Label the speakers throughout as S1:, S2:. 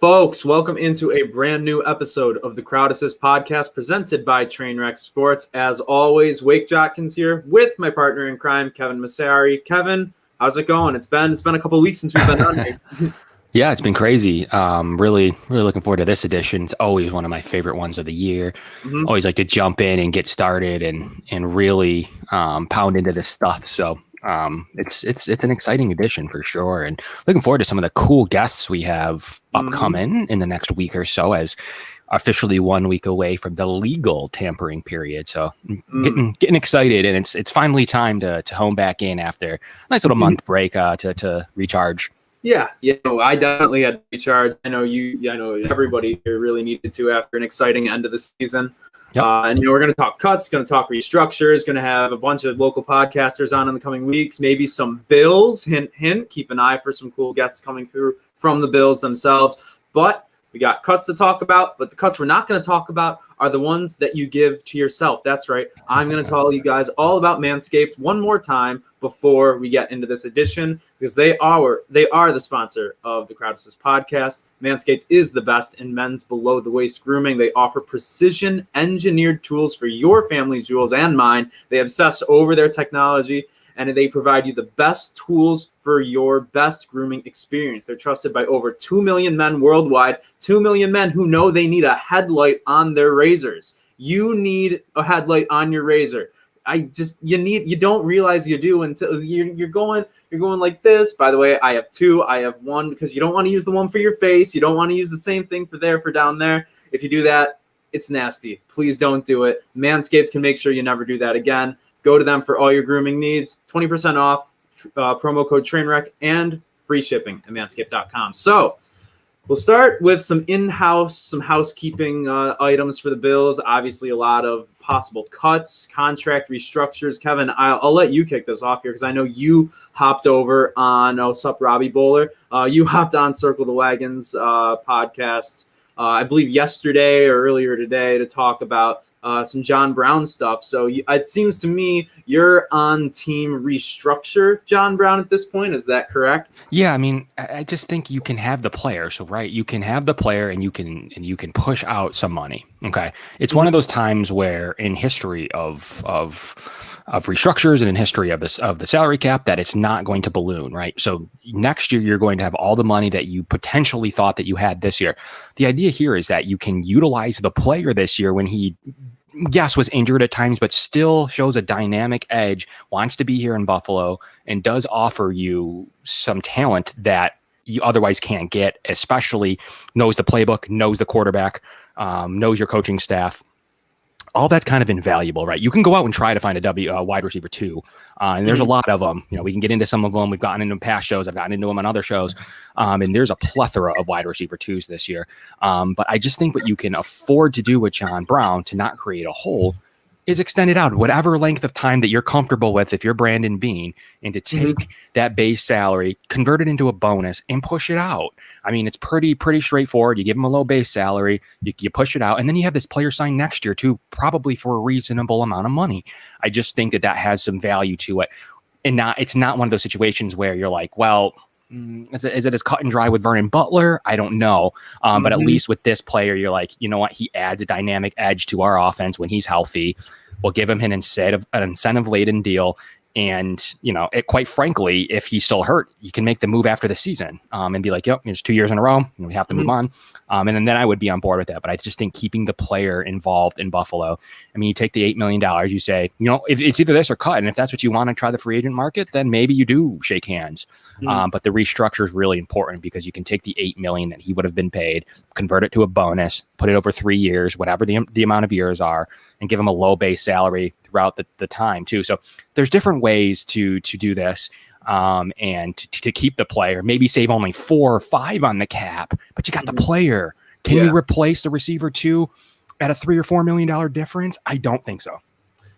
S1: Folks, welcome into a brand new episode of the Crowd Assist podcast presented by Trainwreck Sports. As always, Wake Jotkins here with my partner in crime, Kevin Massari. Kevin, how's it going? It's been a couple of weeks since we've been on here.
S2: Yeah, it's been crazy. Really looking forward to this edition. It's always one of my favorite ones of the year. Always like to jump in and get started and really pound into this stuff. So it's an exciting edition for sure, and looking forward to some of the cool guests we have upcoming in the next week or so, as officially 1 week away from the legal tampering period. So getting excited, and it's finally time to hone back in after a nice little month break to recharge.
S1: Yeah, I definitely had to recharge. I know everybody here really needed to after an exciting end of the season. Yep. And we're going to talk cuts, going to talk restructures, going to have a bunch of local podcasters on in the coming weeks, maybe some Bills, hint, hint. Keep an eye for some cool guests coming through from the Bills themselves. But we got cuts to talk about, but the cuts we're not going to talk about are the ones that you give to yourself. That's right. I'm going to tell you guys all about Manscaped one more time before we get into this edition, because they are the sponsor of the Crowd Assist podcast. Manscaped is the best in men's below-the-waist grooming. They offer precision-engineered tools for your family jewels and mine. They obsess over their technology, and they provide you the best tools for your best grooming experience. They're trusted by over 2 million men worldwide, 2 million men who know they need a headlight on their razors. You need a headlight on your razor. You don't realize you do until you're going like this. By the way, I have two. I have one because you don't want to use the one for your face. You don't want to use the same thing for down there. If you do that, it's nasty. Please don't do it. Manscaped can make sure you never do that again. Go to them for all your grooming needs. 20% off, promo code Trainwreck, and free shipping at manscaped.com. So we'll start with some housekeeping items for the Bills. Obviously, a lot of possible cuts, contract restructures. Kevin, I'll let you kick this off here because I know you hopped over on Sup Robbie Bowler. You hopped on Circle the Wagons podcast, I believe yesterday or earlier today, to talk about some John Brown stuff. So it seems to me you're on team restructure John Brown at this point. Is that correct?
S2: Yeah, I mean, I just think you can have the player. So right, you can have the player, and you can push out some money. Okay, it's one of those times where in history of restructures and in history of the salary cap that it's not going to balloon, right? So next year you're going to have all the money that you potentially thought that you had this year. The idea here is that you can utilize the player this year when he, yes, was injured at times, but still shows a dynamic edge, wants to be here in Buffalo, and does offer you some talent that you otherwise can't get, especially knows the playbook, knows the quarterback, knows your coaching staff. All that's kind of invaluable, right? You can go out and try to find a wide receiver too. And there's a lot of them. We can get into some of them. We've gotten into past shows. I've gotten into them on other shows. And there's a plethora of wide receiver twos this year. But I just think what you can afford to do with John Brown to not create a hole is extend it out whatever length of time that you're comfortable with if you're Brandon Beane, and to take that base salary, convert it into a bonus, and push it out. I mean, it's pretty straightforward. You give him a low base salary, you push it out, and then you have this player signed next year too, probably for a reasonable amount of money. I just think that has some value to it, and it's not one of those situations where you're like, well, is it as cut and dry with Vernon Butler? I don't know. But at least with this player, you're like, you know what? He adds a dynamic edge to our offense when he's healthy. We'll give him an incentive-laden deal. And, quite frankly, if he's still hurt, you can make the move after the season and be like, yep, it's 2 years in a row. We have to move on. And then I would be on board with that. But I just think keeping the player involved in Buffalo, I mean, you take the $8 million, you say, if it's either this or cut. And if that's what you want to try the free agent market, then maybe you do shake hands. But the restructure is really important because you can take the $8 million that he would have been paid, convert it to a bonus, put it over 3 years, whatever the amount of years are, and give him a low base salary throughout the time too. So there's different ways to do this. And to keep the player, maybe save only 4 or 5 on the cap, but you got the player. Can you replace the receiver too at a $3 or $4 million difference? I don't think so.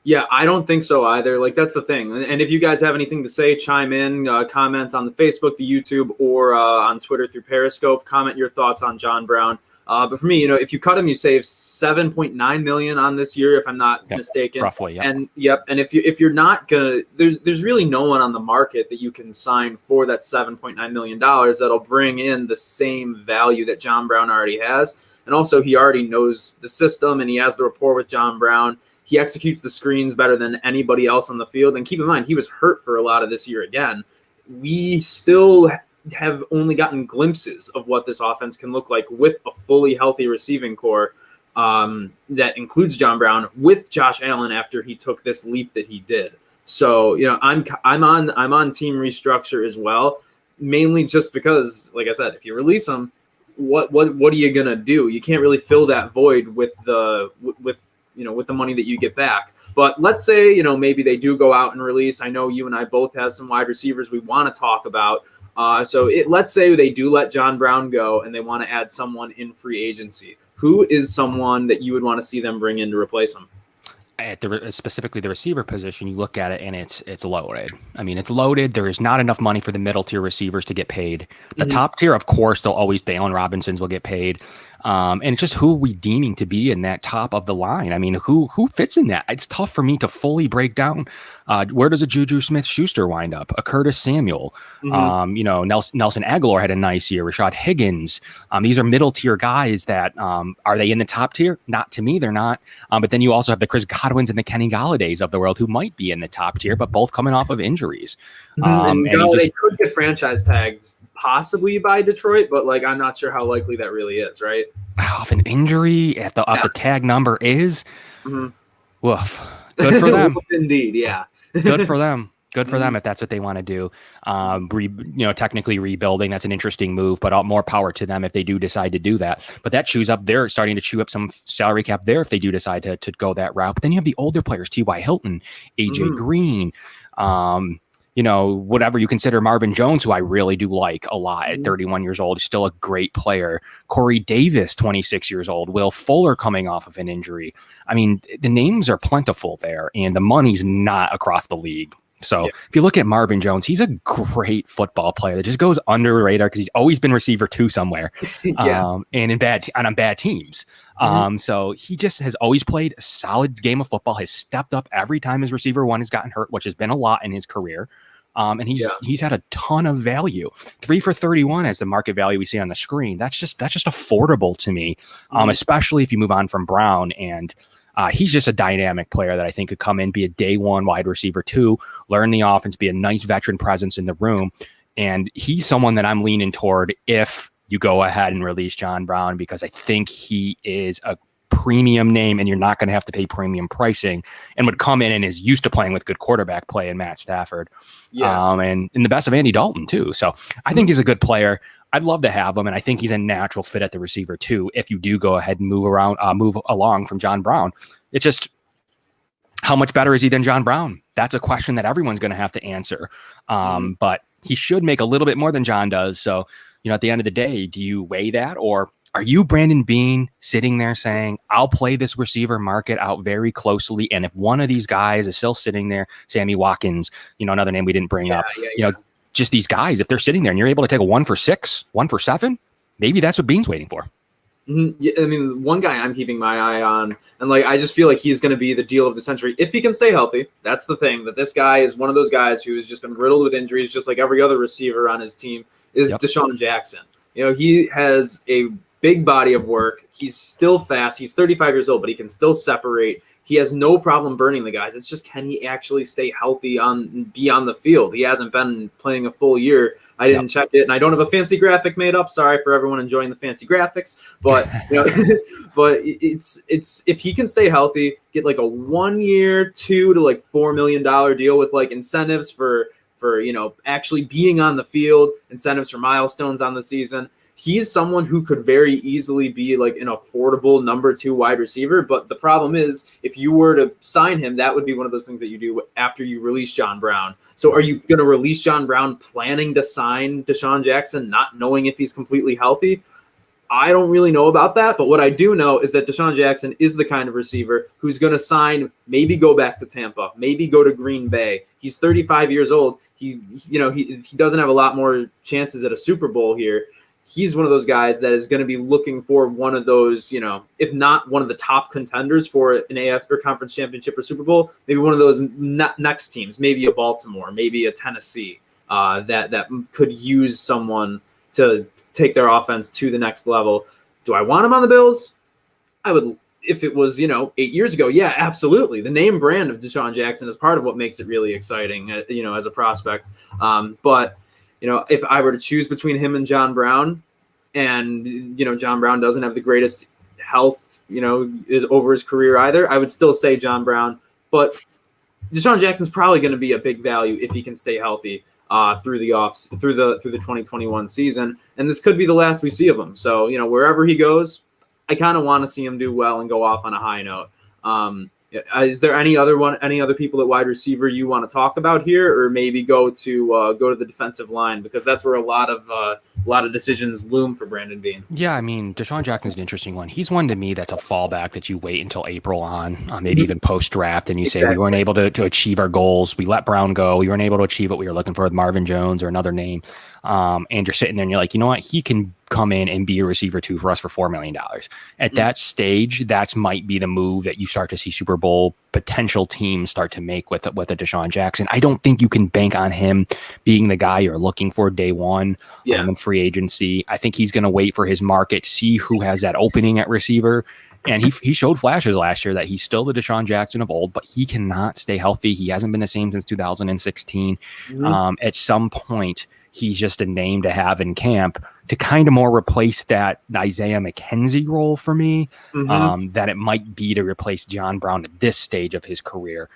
S1: Yeah, I don't think so either. Like, that's the thing. And if you guys have anything to say, chime in, comment on the Facebook, the YouTube, or on Twitter through Periscope. Comment your thoughts on John Brown. But for me, if you cut him, you save $7.9 million on this year, if I'm not mistaken.
S2: Roughly, yeah.
S1: And and if you're not gonna, there's really no one on the market that you can sign for that $7.9 million that'll bring in the same value that John Brown already has. And also, he already knows the system, and he has the rapport with John Brown. He executes the screens better than anybody else on the field. And keep in mind, he was hurt for a lot of this year again. We still have only gotten glimpses of what this offense can look like with a fully healthy receiving core that includes John Brown, with Josh Allen after he took this leap that he did. So, I'm on team restructure as well, mainly just because, like I said, if you release him, what are you gonna do? You can't really fill that void with the money that you get back. But let's say, maybe they do go out and release. I know you and I both have some wide receivers we want to talk about. So let's say they do let John Brown go and they want to add someone in free agency. Who is someone that you would want to see them bring in to replace him?
S2: At specifically the receiver position, you look at it and it's loaded. I mean, it's loaded. There is not enough money for the middle tier receivers to get paid. The top tier, of course, the Allen Robinsons will get paid. And it's just who are we deeming to be in that top of the line? I mean, who fits in that? It's tough for me to fully break down. Where does a Juju Smith-Schuster wind up? A Curtis Samuel? Nelson Aguilar had a nice year. Rashad Higgins. These are middle tier guys that are they in the top tier? Not to me, they're not. But then you also have the Chris Godwins and the Kenny Galladays of the world who might be in the top tier, but both coming off of injuries.
S1: And Galladay could get franchise tags possibly by Detroit, but I'm not sure how likely that really is, right?
S2: Off an injury, if the tag number is, woof. Good for them.
S1: Indeed, yeah.
S2: Good for them. Good for them if that's what they want to do. Technically rebuilding, that's an interesting move, but more power to them if they do decide to do that. But that they're starting to chew up some salary cap there if they do decide to go that route. But then you have the older players, T.Y. Hilton, A.J. Green, whatever you consider Marvin Jones, who I really do like a lot at 31 years old, still a great player. Corey Davis, 26 years old. Will Fuller coming off of an injury. I mean, the names are plentiful there, and the money's not across the league. So if you look at Marvin Jones, he's a great football player that just goes under the radar because he's always been receiver 2 somewhere, and on bad teams. So he just has always played a solid game of football, has stepped up every time his receiver 1 has gotten hurt, which has been a lot in his career. And he's had a ton of value. 3 for 31 as the market value we see on the screen. That's just affordable to me, especially if you move on from Brown. And he's just a dynamic player that I think could come in, be a day 1 wide receiver 2, learn the offense, be a nice veteran presence in the room. And he's someone that I'm leaning toward if you go ahead and release John Brown, because I think he is a premium name and you're not going to have to pay premium pricing, and would come in and is used to playing with good quarterback play in Matt Stafford. And in the best of Andy Dalton too. So I think he's a good player. I'd love to have him, and I think he's a natural fit at the receiver too. If you do go ahead and move along from John Brown, it's just how much better is he than John Brown? That's a question that everyone's going to have to answer. But he should make a little bit more than John does. So, at the end of the day, do you weigh that, or are you Brandon Beane sitting there saying, I'll play this receiver market out very closely, and if one of these guys is still sitting there, Sammy Watkins, another name we didn't bring up, just these guys, if they're sitting there and you're able to take a 1 for 6, 1 for 7, maybe that's what Beane's waiting for.
S1: Yeah, I mean, one guy I'm keeping my eye on, and I just feel like he's going to be the deal of the century if he can stay healthy. That's the thing, that this guy is one of those guys who has just been riddled with injuries, just like every other receiver on his team, is Deshaun Jackson. He has a big body of work. He's still fast. He's 35 years old, but he can still separate. He has no problem burning the guys. It's just, can he actually stay healthy be on the field? He hasn't been playing a full year. I didn't check it, and I don't have a fancy graphic made up. Sorry for everyone enjoying the fancy graphics, but but it's if he can stay healthy, get a 1 year, $2 to $4 million deal with incentives for actually being on the field, incentives for milestones on the season. He's someone who could very easily be an affordable number 2 wide receiver. But the problem is, if you were to sign him, that would be one of those things that you do after you release John Brown. So are you going to release John Brown planning to sign Deshaun Jackson, not knowing if he's completely healthy? I don't really know about that, but what I do know is that Deshaun Jackson is the kind of receiver who's going to sign, maybe go back to Tampa, maybe go to Green Bay. He's 35 years old. He doesn't have a lot more chances at a Super Bowl here. He's one of those guys that is going to be looking for one of those, if not one of the top contenders for an AF or conference championship or Super Bowl, maybe one of those next teams, maybe a Baltimore, maybe a Tennessee, that could use someone to take their offense to the next level. Do I want him on the Bills? I would, if it was, 8 years ago. Yeah, absolutely. The name brand of Deshaun Jackson is part of what makes it really exciting, as a prospect. But, if I were to choose between him and John Brown, and, John Brown doesn't have the greatest health, is over his career either, I would still say John Brown. But Deshaun Jackson's probably going to be a big value if he can stay healthy through the 2021 season, and this could be the last we see of him. So wherever he goes, I kind of want to see him do well and go off on a high note. Is there any other people at wide receiver you want to talk about here, or maybe go to the defensive line, because that's where a lot of decisions loom for Brandon Beane?
S2: Yeah, I mean, Deshaun Jackson's an interesting one. He's one to me that's a fallback that you wait until April on, maybe even post draft, and you say we weren't able to achieve our goals. We let Brown go. We weren't able to achieve what we were looking for with Marvin Jones or another name. And you're sitting there and you're like, you know what? He can come in and be a receiver too for us for $4 million. At that stage, that might be the move that you start to see Super Bowl potential teams start to make with a Deshaun Jackson. I don't think you can bank on him being the guy you're looking for day one in free agency. I think he's going to wait for his market, see who has that opening at receiver. And he showed flashes last year that he's still the Deshaun Jackson of old, but he cannot stay healthy. He hasn't been the same since 2016. At some point, he's just a name to have in camp to kind of more replace that Isaiah McKenzie role for me, that it might be to replace John Brown at this stage of his career.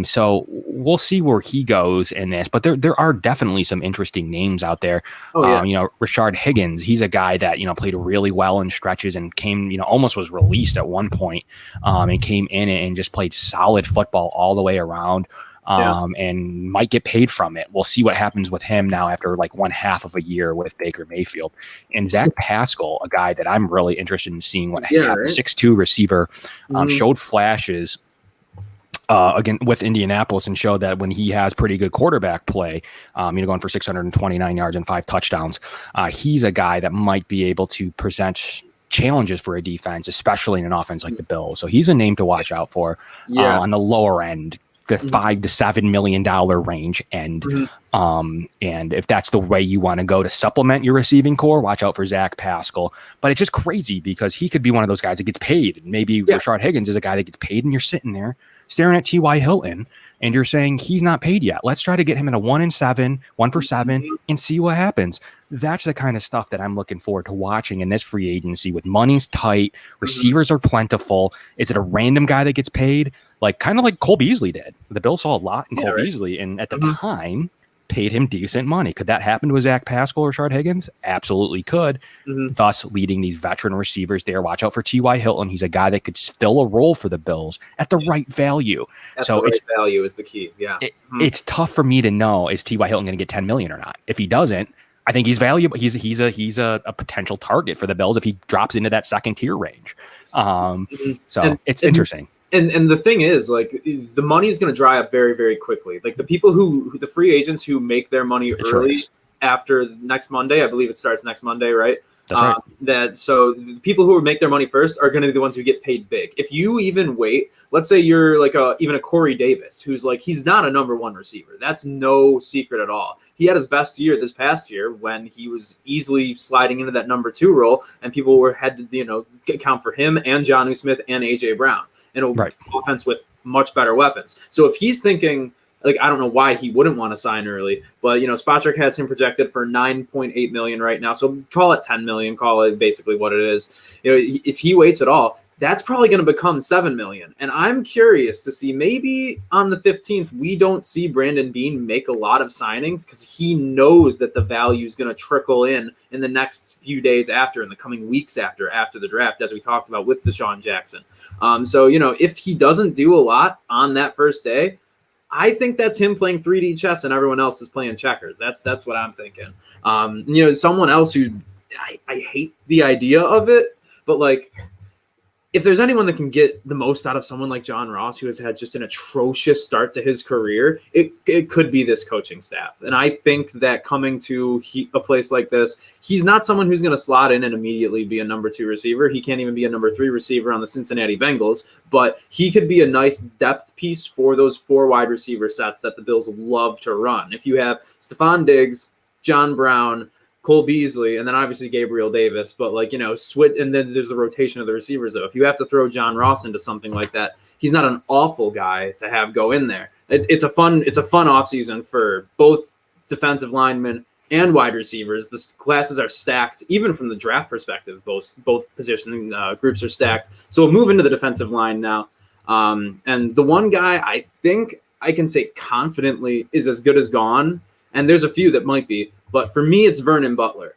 S2: So we'll see where he goes in this, but there are definitely some interesting names out there. Rashard Higgins, he's a guy that, played really well in stretches and came, almost was released at one point, and came in and just played solid football all the way around. And might get paid from it. We'll see what happens with him now after like one half of a year with Baker Mayfield. And Zach Pascal, a guy that I'm really interested in seeing what happens. 6'2" receiver, showed flashes again with Indianapolis, and showed that when he has pretty good quarterback play, going for 629 yards and 5 touchdowns, he's a guy that might be able to present challenges for a defense, especially in an offense like the Bills. So he's a name to watch out for on the lower end, the $5 to $7 million range. And if that's the way you want to go to supplement your receiving core, watch out for Zach Pascal. But it's just crazy because he could be one of those guys that gets paid. And maybe Rashard Higgins is a guy that gets paid, and you're sitting there staring at T.Y. Hilton and you're saying he's not paid yet. Let's try to get him in a 1-7, 1-for-7, and see what happens. That's the kind of stuff that I'm looking forward to watching in this free agency. With money's tight, receivers are plentiful. Is it a random guy that gets paid? Kind of like Cole Beasley did. The Bills saw a lot in Cole Beasley, and at the time paid him decent money. Could that happen to a Zach Pascal or Rashard Higgins? Absolutely could. Thus leading these veteran receivers there. Watch out for T.Y. Hilton. He's a guy that could fill a role for the Bills at the right value.
S1: Value is the key. Yeah.
S2: It's tough for me to know, is T.Y. Hilton going to get $10 million or not? If he doesn't, I think he's valuable. He's a potential target for the Bills if he drops into that second tier range. It's interesting.
S1: And the thing is, the money is going to dry up very, very quickly. The free agents who make their money early after next Monday, I believe it starts next Monday, right?
S2: That's right.
S1: So the people who make their money first are going to be the ones who get paid big. If you even wait, let's say you're even a Corey Davis, who's he's not a number one receiver. That's no secret at all. He had his best year this past year when he was easily sliding into that number 2 role, and people had to account for him and Jonnu Smith and AJ Brown. And offense with much better weapons. So if he's thinking, I don't know why he wouldn't want to sign early, but Spotrac has him projected for $9.8 million right now. So call it $10 million, call it basically what it is. If he waits at all, that's probably going to become $7 million. And I'm curious to see, maybe on the 15th, we don't see Brandon Beane make a lot of signings, because he knows that the value is going to trickle in the next few days after, in the coming weeks after the draft, as we talked about with Deshaun Jackson. If he doesn't do a lot on that first day, I think that's him playing 3D chess and everyone else is playing checkers. That's what I'm thinking. Someone else who I hate the idea of it, but like, if there's anyone that can get the most out of someone like John Ross, who has had just an atrocious start to his career, it could be this coaching staff. And I think that coming to a place like this, he's not someone who's going to slot in and immediately be a number 2 receiver. He can't even be a number 3 receiver on the Cincinnati Bengals, but he could be a nice depth piece for those 4 wide receiver sets that the Bills love to run. If you have Stephon Diggs, John Brown, Cole Beasley, and then obviously Gabriel Davis, but like, switch, and then there's the rotation of the receivers though. If you have to throw John Ross into something like that, he's not an awful guy to have go in there. It's a fun offseason for both defensive linemen and wide receivers. The classes are stacked, even from the draft perspective. Both position groups are stacked. So we'll move into the defensive line now. And the one guy I think I can say confidently is as good as gone, and there's a few that might be, but for me, it's Vernon Butler.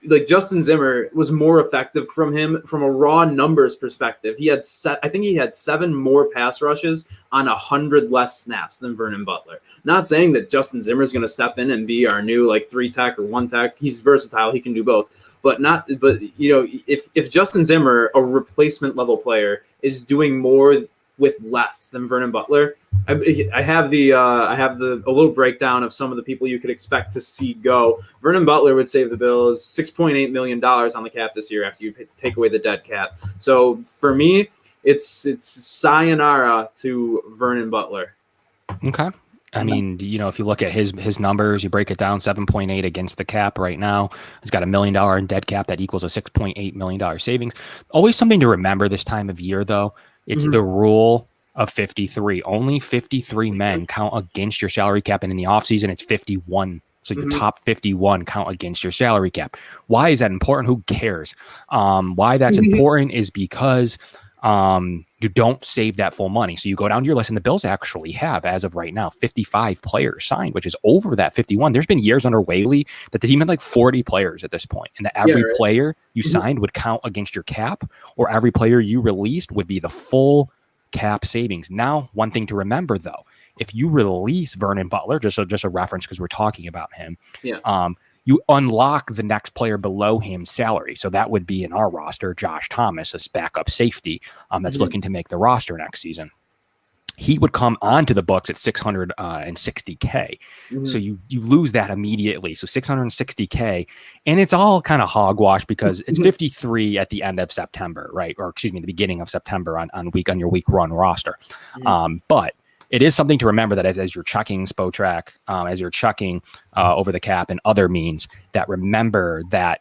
S1: Like Justin Zimmer was more effective from him from a raw numbers perspective. I think he had 7 more pass rushes on 100 less snaps than Vernon Butler. Not saying that Justin Zimmer is going to step in and be our new like 3 tech or 1 tech. He's versatile. He can do both. But if Justin Zimmer, a replacement level player, is doing more with less than Vernon Butler, I have a little breakdown of some of the people you could expect to see go. Vernon Butler would save the Bills $6.8 million on the cap this year after you take away the dead cap. So for me, it's sayonara to Vernon Butler.
S2: Okay. I mean, if you look at his numbers, you break it down, 7.8 against the cap right now. He's got $1 million in dead cap. That equals a $6.8 million savings. Always something to remember this time of year, though. It's the rule of 53. Only 53 men count against your salary cap, and in the offseason, it's 51. So your top 51 count against your salary cap. Why is that important? Who cares? Why that's important is because you don't save that full money. So you go down to your list, and the Bills actually have, as of right now, 55 players signed, which is over that 51. There's been years under Whaley that the team had like 40 players at this point, and that every player you signed would count against your cap, or every player you released would be the full cap savings. Now, one thing to remember though, if you release Vernon Butler, just a reference because we're talking about him, you unlock the next player below him's salary. So that would be in our roster, Josh Thomas, a backup safety that's looking to make the roster next season. He would come onto the books at $660K. So you lose that immediately. So $660K, and it's all kind of hogwash because it's 53 at the end of September, right? Or excuse me, the beginning of September on your week run roster. But it is something to remember that as you're checking Spotrac, as you're checking over the cap and other means, that remember that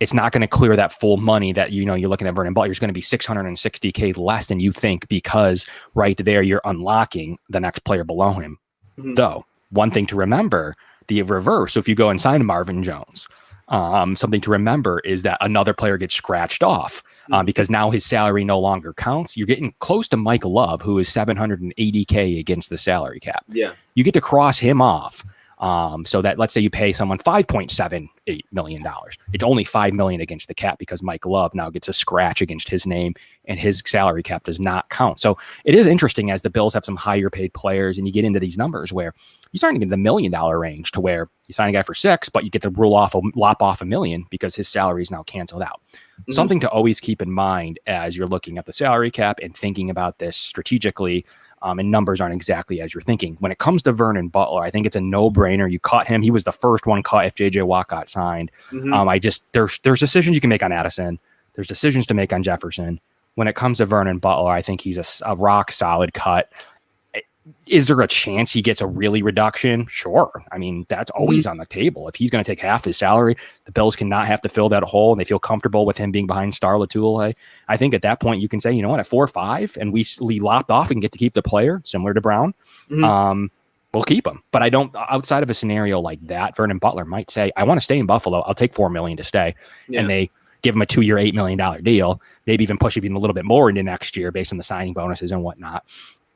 S2: it's not going to clear that full money that, you're looking at Vernon Butler. It's going to be $660K less than you think, because right there, you're unlocking the next player below him. Though, one thing to remember, the reverse. So if you go and sign Marvin Jones, something to remember is that another player gets scratched off because now his salary no longer counts. You're getting close to Mike Love, who is $780K against the salary cap. Yeah, you get to cross him off. So that, let's say you pay someone $5.78 million. It's only $5 million against the cap because Mike Love now gets a scratch against his name, and his salary cap does not count. So it is interesting as the Bills have some higher paid players, and you get into these numbers where you're starting to get in the $1 million range, to where you sign a guy for $6 million, but you get to lop off $1 million because his salary is now canceled out. Something to always keep in mind as you're looking at the salary cap and thinking about this strategically. And numbers aren't exactly as you're thinking. When it comes to Vernon Butler, I think it's a no-brainer. You cut him. He was the first one cut if J.J. Watt got signed. There's decisions you can make on Addison. There's decisions to make on Jefferson. When it comes to Vernon Butler, I think he's a rock-solid cut. Is there a chance he gets a really reduction? Sure. I mean, that's always on the table. If he's going to take half his salary, the Bills cannot have to fill that hole, and they feel comfortable with him being behind Star Latulippe. I think at that point you can say, you know what, at 4 or 5, and we lopped off and get to keep the player, similar to Brown, we'll keep him. But I don't, outside of a scenario like that, Vernon Butler might say, I want to stay in Buffalo. I'll take $4 million to stay. And they give him a 2-year, $8 million deal, maybe even push even a little bit more into next year based on the signing bonuses and whatnot.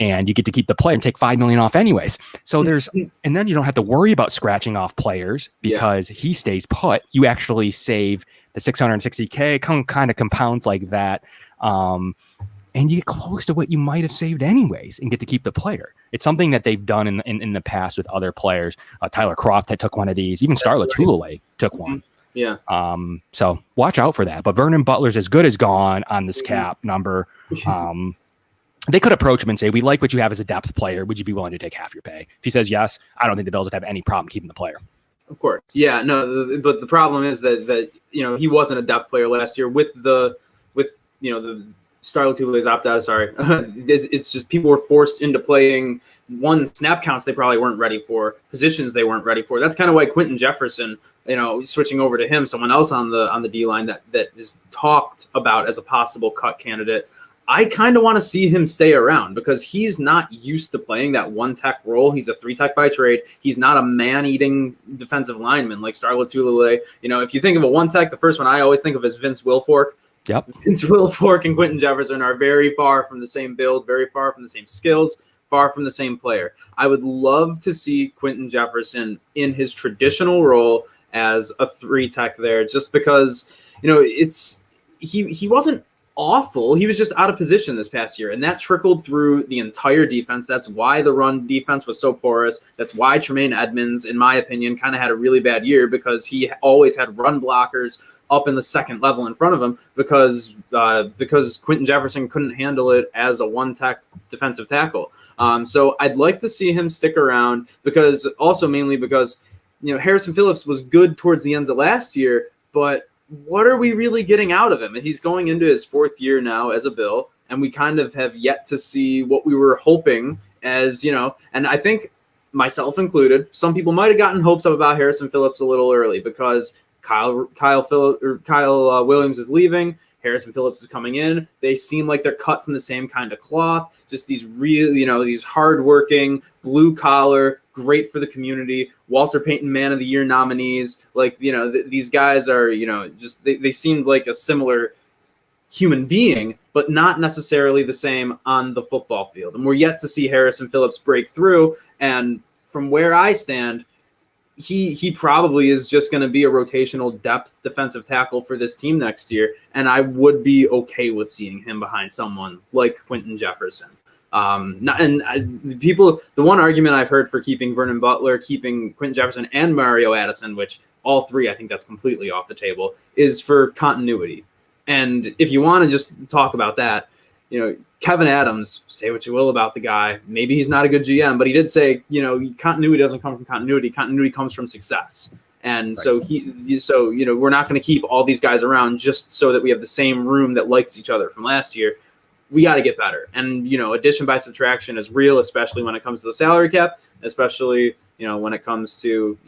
S2: And you get to keep the player and take $5 million off anyways. So and then you don't have to worry about scratching off players because he stays put. You actually save the $660K, kind of compounds like that. And you get close to what you might have saved anyways and get to keep the player. It's something that they've done in the past with other players. Tyler Croft had took one of these. Even Star Latulippe took one.
S1: Yeah.
S2: So watch out for that. But Vernon Butler's as good as gone on this cap number. They could approach him and say, we like what you have as a depth player. Would you be willing to take half your pay? If he says yes, I don't think the Bills would have any problem keeping the player.
S1: Of course. Yeah, no, but the problem is that he wasn't a depth player last year with the Star Latule's opt-out. Sorry. It's just people were forced into playing one snap counts they probably weren't ready for, positions they weren't ready for. That's kind of why Quinton Jefferson, switching over to him, someone else on the D-line that is talked about as a possible cut candidate. I kind of want to see him stay around because he's not used to playing that one tech role. He's a 3-tech by trade. He's not a man-eating defensive lineman like Star Latule. If you think of a 1-tech, the first one I always think of is Vince Wilfork.
S2: Yep.
S1: Vince Wilfork and Quinton Jefferson are very far from the same build, very far from the same skills, far from the same player. I would love to see Quinton Jefferson in his traditional role as a 3-tech there, just because he wasn't awful. He was just out of position this past year, and that trickled through the entire defense. That's why the run defense was so porous. That's why Tremaine Edmonds, in my opinion, kind of had a really bad year because he always had run blockers up in the second level in front of him because Quinton Jefferson couldn't handle it as a 1-tech defensive tackle. So I'd like to see him stick around mainly because Harrison Phillips was good towards the ends of last year, but what are we really getting out of him? And he's going into his 4th year now as a Bill, and we kind of have yet to see what we were hoping as, and I think myself included, some people might have gotten hopes up about Harrison Phillips a little early because Kyle Williams is leaving. Harrison Phillips is coming in. They seem like they're cut from the same kind of cloth. Just these real, these hardworking, blue collar, great for the community, Walter Payton Man of the Year nominees. These guys are, they seemed like a similar human being, but not necessarily the same on the football field. And we're yet to see Harrison Phillips break through. And from where I stand, he probably is just going to be a rotational depth defensive tackle for this team next year. And I would be okay with seeing him behind someone like Quinton Jefferson. The one argument I've heard for keeping Vernon Butler, keeping Quinton Jefferson and Mario Addison, which all three, I think that's completely off the table, is for continuity. And if you want to just talk about that, Kevin Adams, say what you will about the guy. Maybe he's not a good GM, but he did say, continuity doesn't come from continuity. Continuity comes from success. And right. So we're not going to keep all these guys around just so that we have the same room that likes each other from last year. We got to get better. And, addition by subtraction is real, especially when it comes to the salary cap, especially, when it comes to,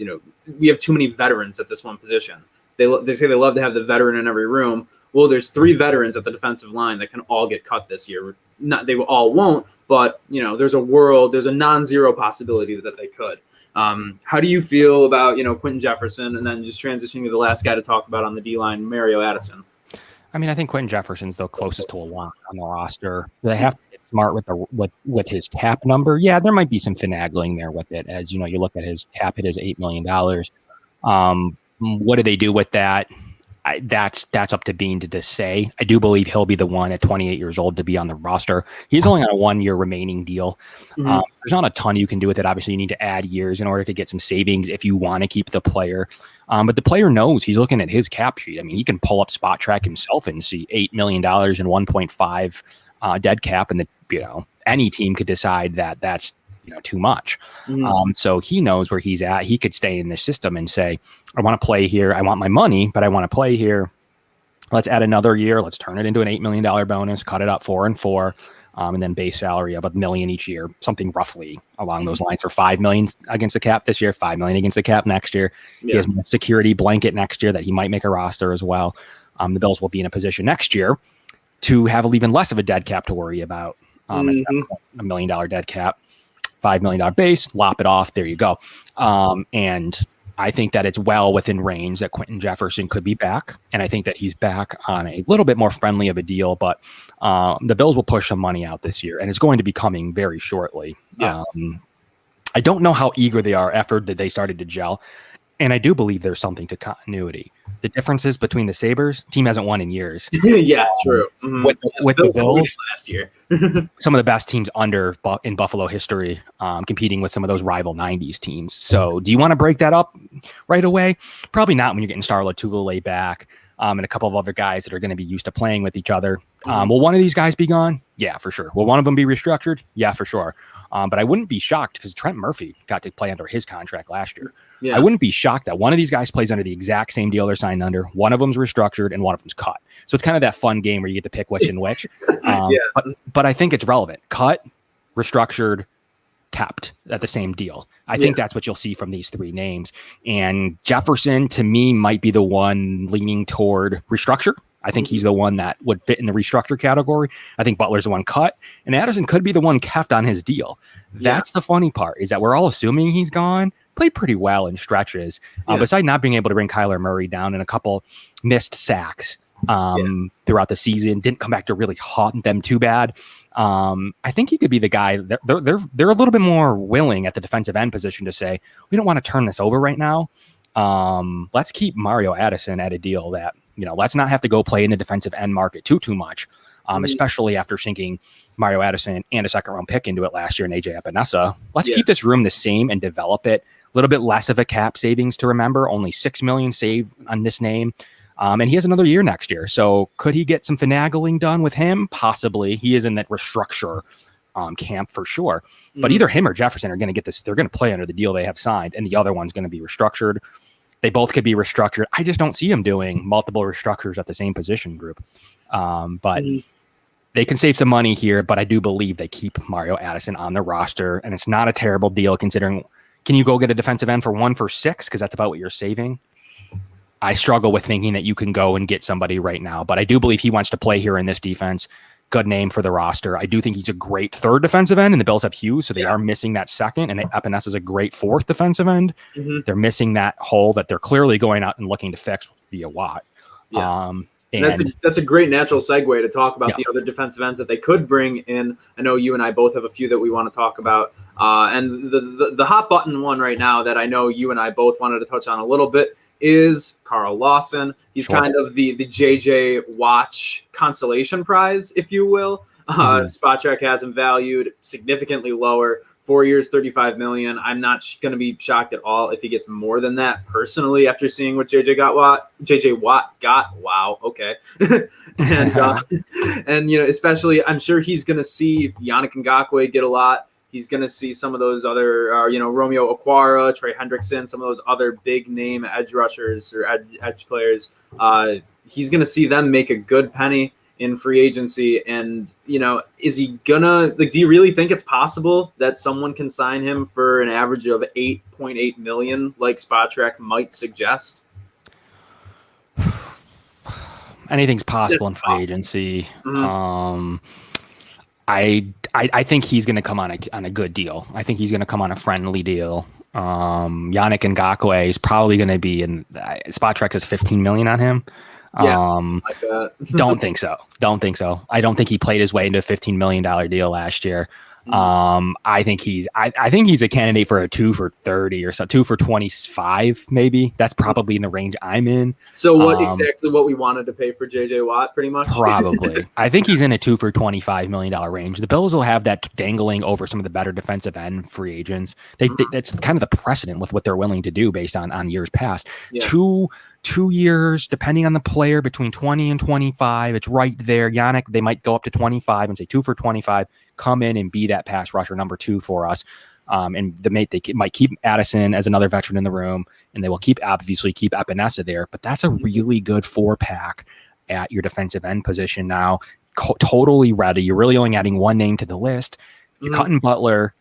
S1: we have too many veterans at this one position. They say they love to have the veteran in every room. Well, there's 3 veterans at the defensive line that can all get cut this year. They all won't, but there's a non-zero possibility that they could. How do you feel about Quinton Jefferson, and then just transitioning to the last guy to talk about on the D-line, Mario Addison?
S2: I mean, I think Quinton Jefferson's the closest to a lock on the roster. They have to get smart with his cap number. Yeah, there might be some finagling there with it. As you look at his cap, it is $8 million. What do they do with that? That's up to Beane to say. I do believe he'll be the one at 28 years old to be on the roster. He's only on a 1-year remaining deal. Mm-hmm. There's not a ton you can do with it. Obviously, you need to add years in order to get some savings if you want to keep the player. But the player knows. He's looking at his cap sheet. I mean, he can pull up Spot Track himself and see $8 million and 1.5 dead cap, and any team could decide that that's too much. Mm-hmm. So he knows where he's at. He could stay in the system and say, I want to play here. I want my money, but I want to play here. Let's add another year. Let's turn it into an $8 million bonus, cut it up 4 and 4, and then base salary of $1 million each year, something roughly along those lines for $5 million against the cap this year, $5 million against the cap next year. Yeah. He has a security blanket next year that he might make a roster as well. The Bills will be in a position next year to have even less of a dead cap to worry about. $1 million dead cap, $5 million base, lop it off. There you go. And I think that it's well within range that Quinton Jefferson could be back. And I think that he's back on a little bit more friendly of a deal, but the Bills will push some money out this year, and it's going to be coming very shortly. Yeah. I don't know how eager they are after that they started to gel. And I do believe there's something to continuity. The differences between the Sabres, team hasn't won in years.
S1: Yeah, true. Mm-hmm.
S2: With the Bills
S1: last year,
S2: some of the best teams in Buffalo history, competing with some of those rival 90s teams. So do you want to break that up right away? Probably not when you're getting Starla Tuulele back, and a couple of other guys that are going to be used to playing with each other. Will one of these guys be gone? Yeah, for sure. Will one of them be restructured? Yeah, for sure. But I wouldn't be shocked because Trent Murphy got to play under his contract last year. Yeah. I wouldn't be shocked that one of these guys plays under the exact same deal they're signed under. One of them's restructured and one of them's cut. So it's kind of that fun game where you get to pick which and which. But I think it's relevant. Cut, restructured, kept at the same deal. I think that's what you'll see from these three names. And Jefferson, to me, might be the one leaning toward restructure. I think he's the one that would fit in the restructure category. I think Butler's the one cut, and Addison could be the one kept on his deal. That's the funny part, is that we're all assuming he's gone. Played pretty well in stretches. Besides not being able to bring Kyler Murray down and a couple missed sacks throughout the season, didn't come back to really haunt them too bad. I think he could be the guy that they're a little bit more willing at the defensive end position to say, we don't want to turn this over right now. Let's keep Mario Addison at a deal that, let's not have to go play in the defensive end market too much, especially after sinking Mario Addison and a second-round pick into it last year in AJ Epinesa. Let's keep this room the same and develop it. A little bit less of a cap savings to remember, only $6 million saved on this name. And he has another year next year. So could he get some finagling done with him? Possibly. He is in that restructure camp for sure. But either him or Jefferson are going to get this. They're going to play under the deal they have signed, and the other one's going to be restructured. They both could be restructured. I just don't see him doing multiple restructures at the same position group. But they can save some money here, but I do believe they keep Mario Addison on the roster, and it's not a terrible deal considering. Can you go get a defensive end for 1 for $6? Because that's about what you're saving. I struggle with thinking that you can go and get somebody right now, but I do believe he wants to play here in this defense. Good name for the roster. I do think he's a great third defensive end, and the Bills have Hughes, so they are missing that second, and Epinesa is a great fourth defensive end. They're missing that hole that they're clearly going out and looking to fix via Watt.
S1: And that's a great natural segue to talk about the other defensive ends that they could bring in. I know you and I both have a few that we want to talk about. And the hot button one right now that I know you and I both wanted to touch on a little bit is Carl Lawson. He's kind of the JJ Watch consolation prize, if you will. Spotrac has him valued significantly lower. 4 years, $35 million. I'm not going to be shocked at all if he gets more than that personally after seeing what JJ Watt got. Wow. Okay. and especially I'm sure he's going to see Yannick Ngakoue get a lot. He's going to see some of those other, Romeo Okwara, Trey Hendrickson, some of those other big name edge rushers or edge players. He's going to see them make a good penny in free agency. And, is he gonna, do you really think it's possible that someone can sign him for an average of $8.8 million like Spotrac might suggest?
S2: Anything's possible in free agency. I think he's going to come on a good deal. I think he's going to come on a friendly deal. Yannick Ngakoue is probably going to be in. Spotrac has $15 million on him. Like that. Don't think so. I don't think he played his way into a $15 million deal last year. I think he's a candidate for a 2 for 30 or so, 2 for 25 maybe. That's probably in the range I'm in.
S1: So exactly what we wanted to pay for JJ Watt, pretty much?
S2: Probably. I think he's in a 2 for $25 million range. The Bills will have that dangling over some of the better defensive end free agents. That's kind of the precedent with what they're willing to do based on years past. 2 years, depending on the player, between 20 and 25. It's right there. Yannick, they might go up to 25 and say 2 for 25. Come in and be that pass rusher number 2 for us. And they might keep Addison as another veteran in the room, and they will obviously keep Epinesa there. But that's a really good 4-pack at your defensive end position now. Totally ready. You're really only adding one name to the list. You're cutting Butler.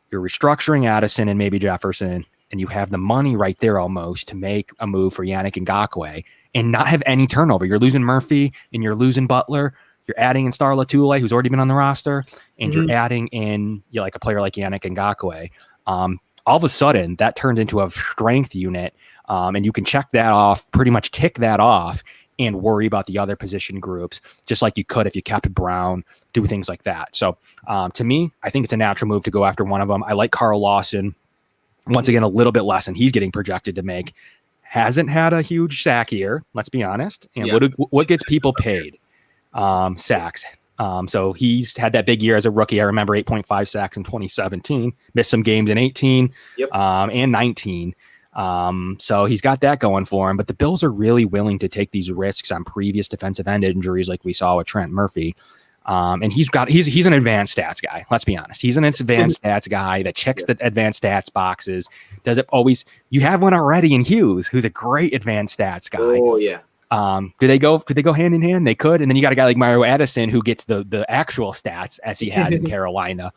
S2: You're restructuring Addison and maybe Jefferson. And you have the money right there almost to make a move for Yannick Ngakoue and not have any turnover. You're losing Murphy and you're losing Butler. You're adding in Starla Tuulele, who's already been on the roster, and you're adding in like a player like Yannick Ngakoue. All of a sudden, that turns into a strength unit, and you can check that off, pretty much tick that off, and worry about the other position groups, just like you could if you kept Brown, do things like that. So to me, I think it's a natural move to go after one of them. I like Carl Lawson. Once again, a little bit less than he's getting projected to make. Hasn't had a huge sack year, let's be honest. And what gets people paid? Sacks. So he's had that big year as a rookie. I remember 8.5 sacks in 2017. Missed some games in 18 and 19. So he's got that going for him. But the Bills are really willing to take these risks on previous defensive end injuries, like we saw with Trent Murphy. And he's an advanced stats guy. Let's be honest. He's an advanced stats guy that checks the advanced stats boxes. Does it always? You have one already in Hughes, who's a great advanced stats guy.
S1: Oh yeah.
S2: Could they go hand in hand? They could. And then you got a guy like Mario Addison who gets the actual stats as he has in Carolina.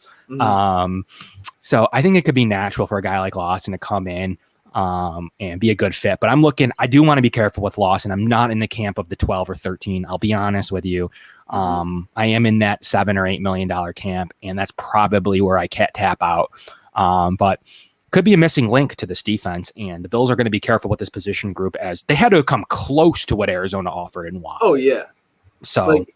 S2: So I think it could be natural for a guy like Lawson to come in and be a good fit. But I do want to be careful with Lawson. I'm not in the camp of the 12 or 13. I'll be honest with you. I am in that $7 or $8 million camp, and that's probably where I can't tap out. But could be a missing link to this defense, and the Bills are going to be careful with this position group as they had to come close to what Arizona offered and want.
S1: Oh yeah.
S2: So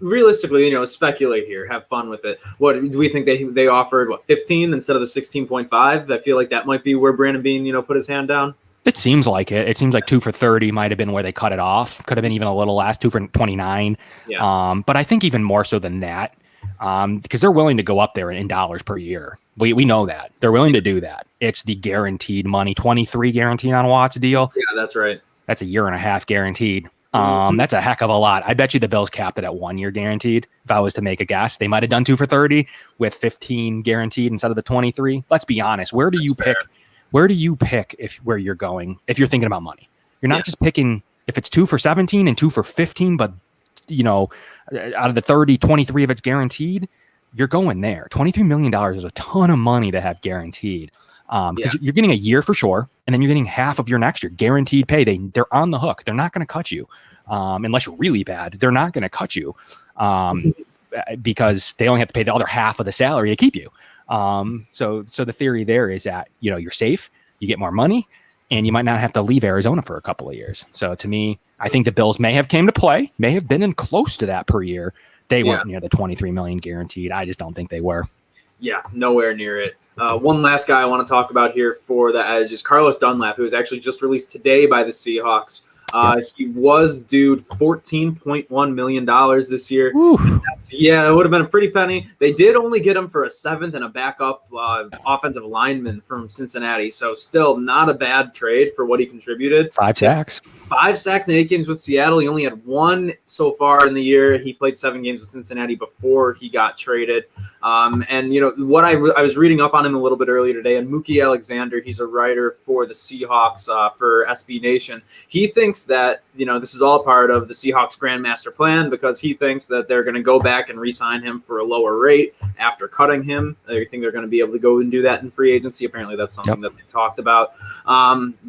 S1: realistically, speculate here, have fun with it. What do we think they offered? 15 instead of the 16.5? I feel like that might be where Brandon Beane, put his hand down.
S2: It seems like it. It seems like 2 for 30 might have been where they cut it off. Could have been even a little less, 2 for 29. Yeah. But I think even more so than that, because they're willing to go up there in dollars per year. We know that. They're willing to do that. It's the guaranteed money, 23 guaranteed on Watt's deal.
S1: Yeah, that's right.
S2: That's a year and a half guaranteed. That's a heck of a lot. I bet you the Bills capped it at 1 year guaranteed. If I was to make a guess, they might have done 2 for 30 with 15 guaranteed instead of the 23. Let's be honest. Where do you pick where you're going? If you're thinking about money, you're not just picking if it's 2 for 17 and 2 for 15, but out of the 30, 23 of it's guaranteed, you're going there. $23 million is a ton of money to have guaranteed. Because you're getting a year for sure, and then you're getting half of your next year guaranteed pay. They're on the hook. They're not going to cut you unless you're really bad. They're not going to cut you because they only have to pay the other half of the salary to keep you. So the theory there is that you're safe, you get more money, and you might not have to leave Arizona for a couple of years. So to me, I think the Bills may have came to play, may have been in close to that per year. They weren't near the $23 million guaranteed. I just don't think they were.
S1: Yeah, nowhere near it. One last guy I want to talk about here for the Edge is Carlos Dunlap, who was actually just released today by the Seahawks. He was due $14.1 million this year. It would have been a pretty penny. They did only get him for a 7th and a backup offensive lineman from Cincinnati. So still not a bad trade for what he contributed.
S2: 5 sacks.
S1: 5 sacks in 8 games with Seattle. He only had 1 so far in the year. He played 7 games with Cincinnati before he got traded. What I was reading up on him a little bit earlier today, and Mookie Alexander, he's a writer for the Seahawks for SB Nation. He thinks that, this is all part of the Seahawks grand master plan because he thinks that they're going to go back and re-sign him for a lower rate after cutting him. They think they're going to be able to go and do that in free agency. Apparently that's something that they talked about.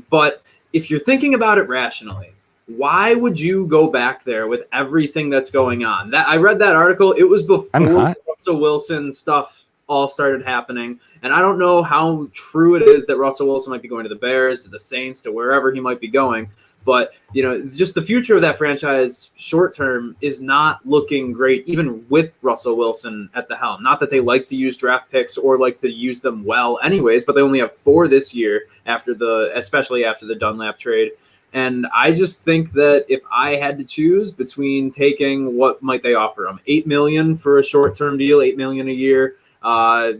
S1: But if you're thinking about it rationally, why would you go back there with everything that's going on? I read that article. It was before Russell Wilson stuff all started happening. And I don't know how true it is that Russell Wilson might be going to the Bears, to the Saints, to wherever he might be going. But, just the future of that franchise short term is not looking great, even with Russell Wilson at the helm. Not that they like to use draft picks or like to use them well anyways, but they only have 4 this year especially after the Dunlap trade. And I just think that if I had to choose between taking what might they offer him, $8 million for a short-term deal, $8 million a year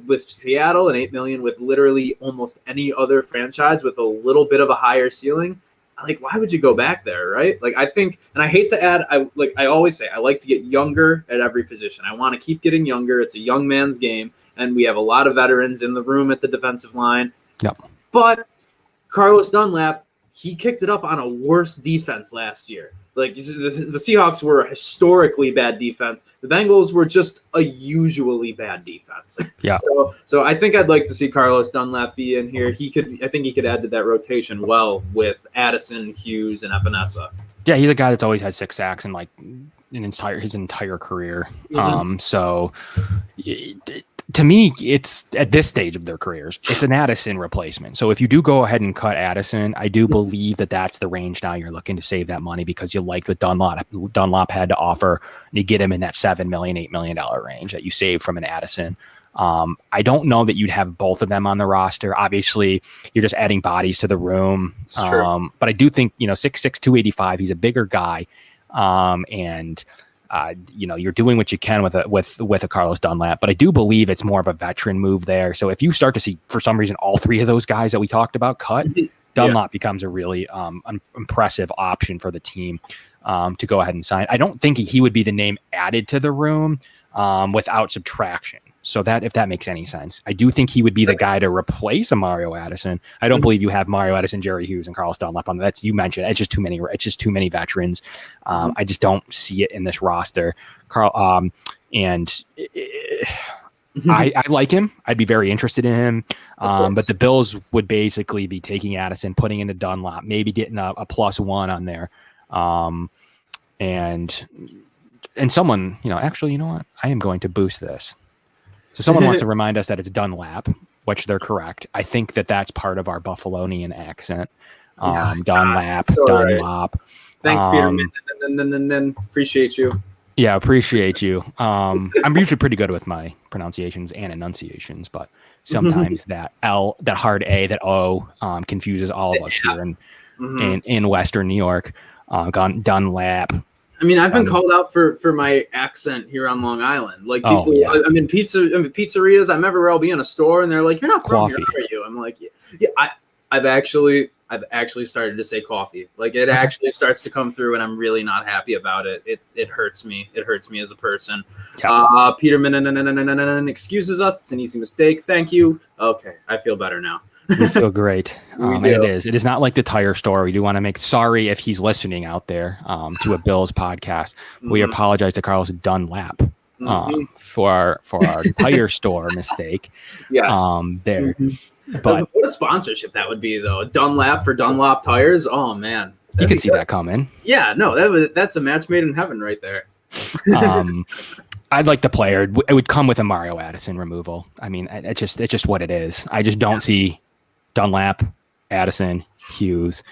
S1: with Seattle, and $8 million with literally almost any other franchise with a little bit of a higher ceiling, why would you go back there, right? I think, and I hate to add, I always say, I like to get younger at every position. I want to keep getting younger. It's a young man's game, and we have a lot of veterans in the room at the defensive line.
S2: Yep.
S1: But Carlos Dunlap, he kicked it up on a worse defense last year. The Seahawks were a historically bad defense. The Bengals were just a usually bad defense.
S2: Yeah.
S1: So I think I'd like to see Carlos Dunlap be in here. I think he could add to that rotation well with Addison, Hughes, and Epinesa.
S2: Yeah, he's a guy that's always had 6 sacks in his entire career. To me, it's at this stage of their careers, it's an Addison replacement. So if you do go ahead and cut Addison, I do believe that that's the range now you're looking to save that money because you liked what Dunlap had to offer, and you get him in that $7 million, $8 million range that you save from an Addison. I don't know that you'd have both of them on the roster. Obviously, you're just adding bodies to the room. But I do think, 6'6", 285, he's a bigger guy. You're doing what you can with a Carlos Dunlap, but I do believe it's more of a veteran move there. So if you start to see, for some reason, all three of those guys that we talked about cut, Dunlap becomes a really impressive option for the team to go ahead and sign. I don't think he would be the name added to the room without subtraction. So that, if that makes any sense, I do think he would be the guy to replace a Mario Addison. I don't believe you have Mario Addison, Jerry Hughes, and Carlos Dunlap on that. You mentioned it's just too many. It's just too many veterans. I just don't see it in this roster. I like him. I'd be very interested in him. But the Bills would basically be taking Addison, putting into Dunlap, maybe getting a +1 on there. And someone, actually, you know what? I am going to boost this. So someone wants to remind us that it's Dunlap, which they're correct. I think that that's part of our Buffalonian accent. Dunlap, Dunlop.
S1: Right. Thanks, Peter. Appreciate you.
S2: Yeah, appreciate you. I'm usually pretty good with my pronunciations and enunciations, but sometimes that hard A, that O confuses all of us here in Western New York. Dunlap.
S1: I mean, I've been called out for my accent here on Long Island. Like people, I'm in pizzerias. I'm everywhere. I'll be in a store, and they're like, "You're not from here, are you?" I'm like, "Yeah." I've actually started to say coffee. Like it actually starts to come through, and I'm really not happy about it. It hurts me. It hurts me as a person. Peterman excuses us. It's an easy mistake. Thank you. Okay, I feel better now.
S2: We feel great. It is not like the tire store. We do want to make sorry if he's listening out there to a Bills podcast. We apologize to Carlos Dunlap for our tire store mistake.
S1: Yes.
S2: There. But
S1: what a sponsorship that would be, though. Dunlap for Dunlop tires. Oh man,
S2: you can see that coming.
S1: Yeah, no, that's a match made in heaven right there.
S2: I'd like the player. It would come with a Mario Addison removal. I mean, it's just what it is. I just don't see Dunlap, Addison, Hughes,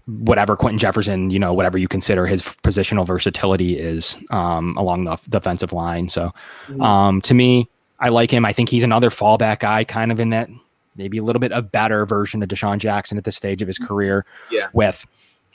S2: whatever Quinton Jefferson, whatever you consider his positional versatility is along the defensive line. So to me, I like him. I think he's another fallback guy, kind of in that maybe a little bit a better version of Deshaun Jackson at this stage of his career. Yeah. With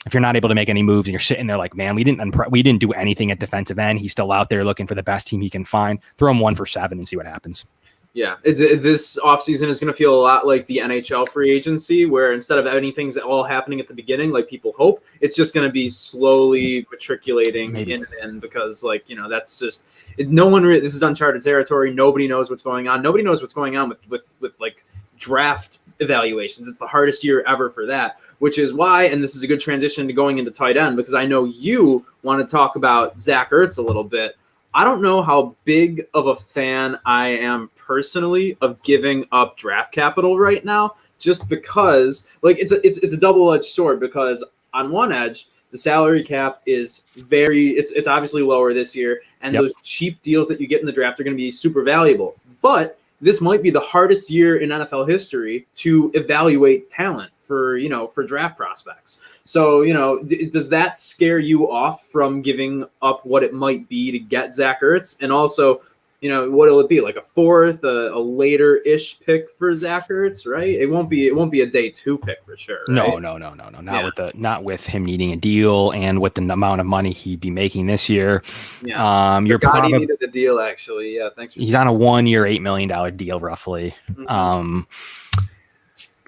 S2: if you're not able to make any moves and you're sitting there like, man, we didn't do anything at defensive end. He's still out there looking for the best team he can find. Throw him 1 for 7 and see what happens.
S1: Yeah, this offseason is going to feel a lot like the NHL free agency, where instead of anything's all happening at the beginning, like people hope, it's just going to be slowly matriculating in because, that's just no one. This is uncharted territory. Nobody knows what's going on. Nobody knows what's going on with like draft evaluations. It's the hardest year ever for that, which is why, and this is a good transition to going into tight end, because I know you want to talk about Zach Ertz a little bit. I don't know how big of a fan I am personally of giving up draft capital right now, just because it's a double-edged sword, because on one edge, the salary cap is it's obviously lower this year, and those cheap deals that you get in the draft are going to be super valuable. But this might be the hardest year in NFL history to evaluate talent for draft prospects. So, does that scare you off from giving up what it might be to get Zach Ertz? And also, what'll it be, like a 4th, a later-ish pick for Zach Ertz, right? It won't be a day 2 pick for sure. Right?
S2: No. Not with him needing a deal and with the amount of money he'd be making this year.
S1: Yeah. He needed the deal, actually. Yeah, thanks.
S2: He's on a 1-year, $8 million deal, roughly. Mm-hmm.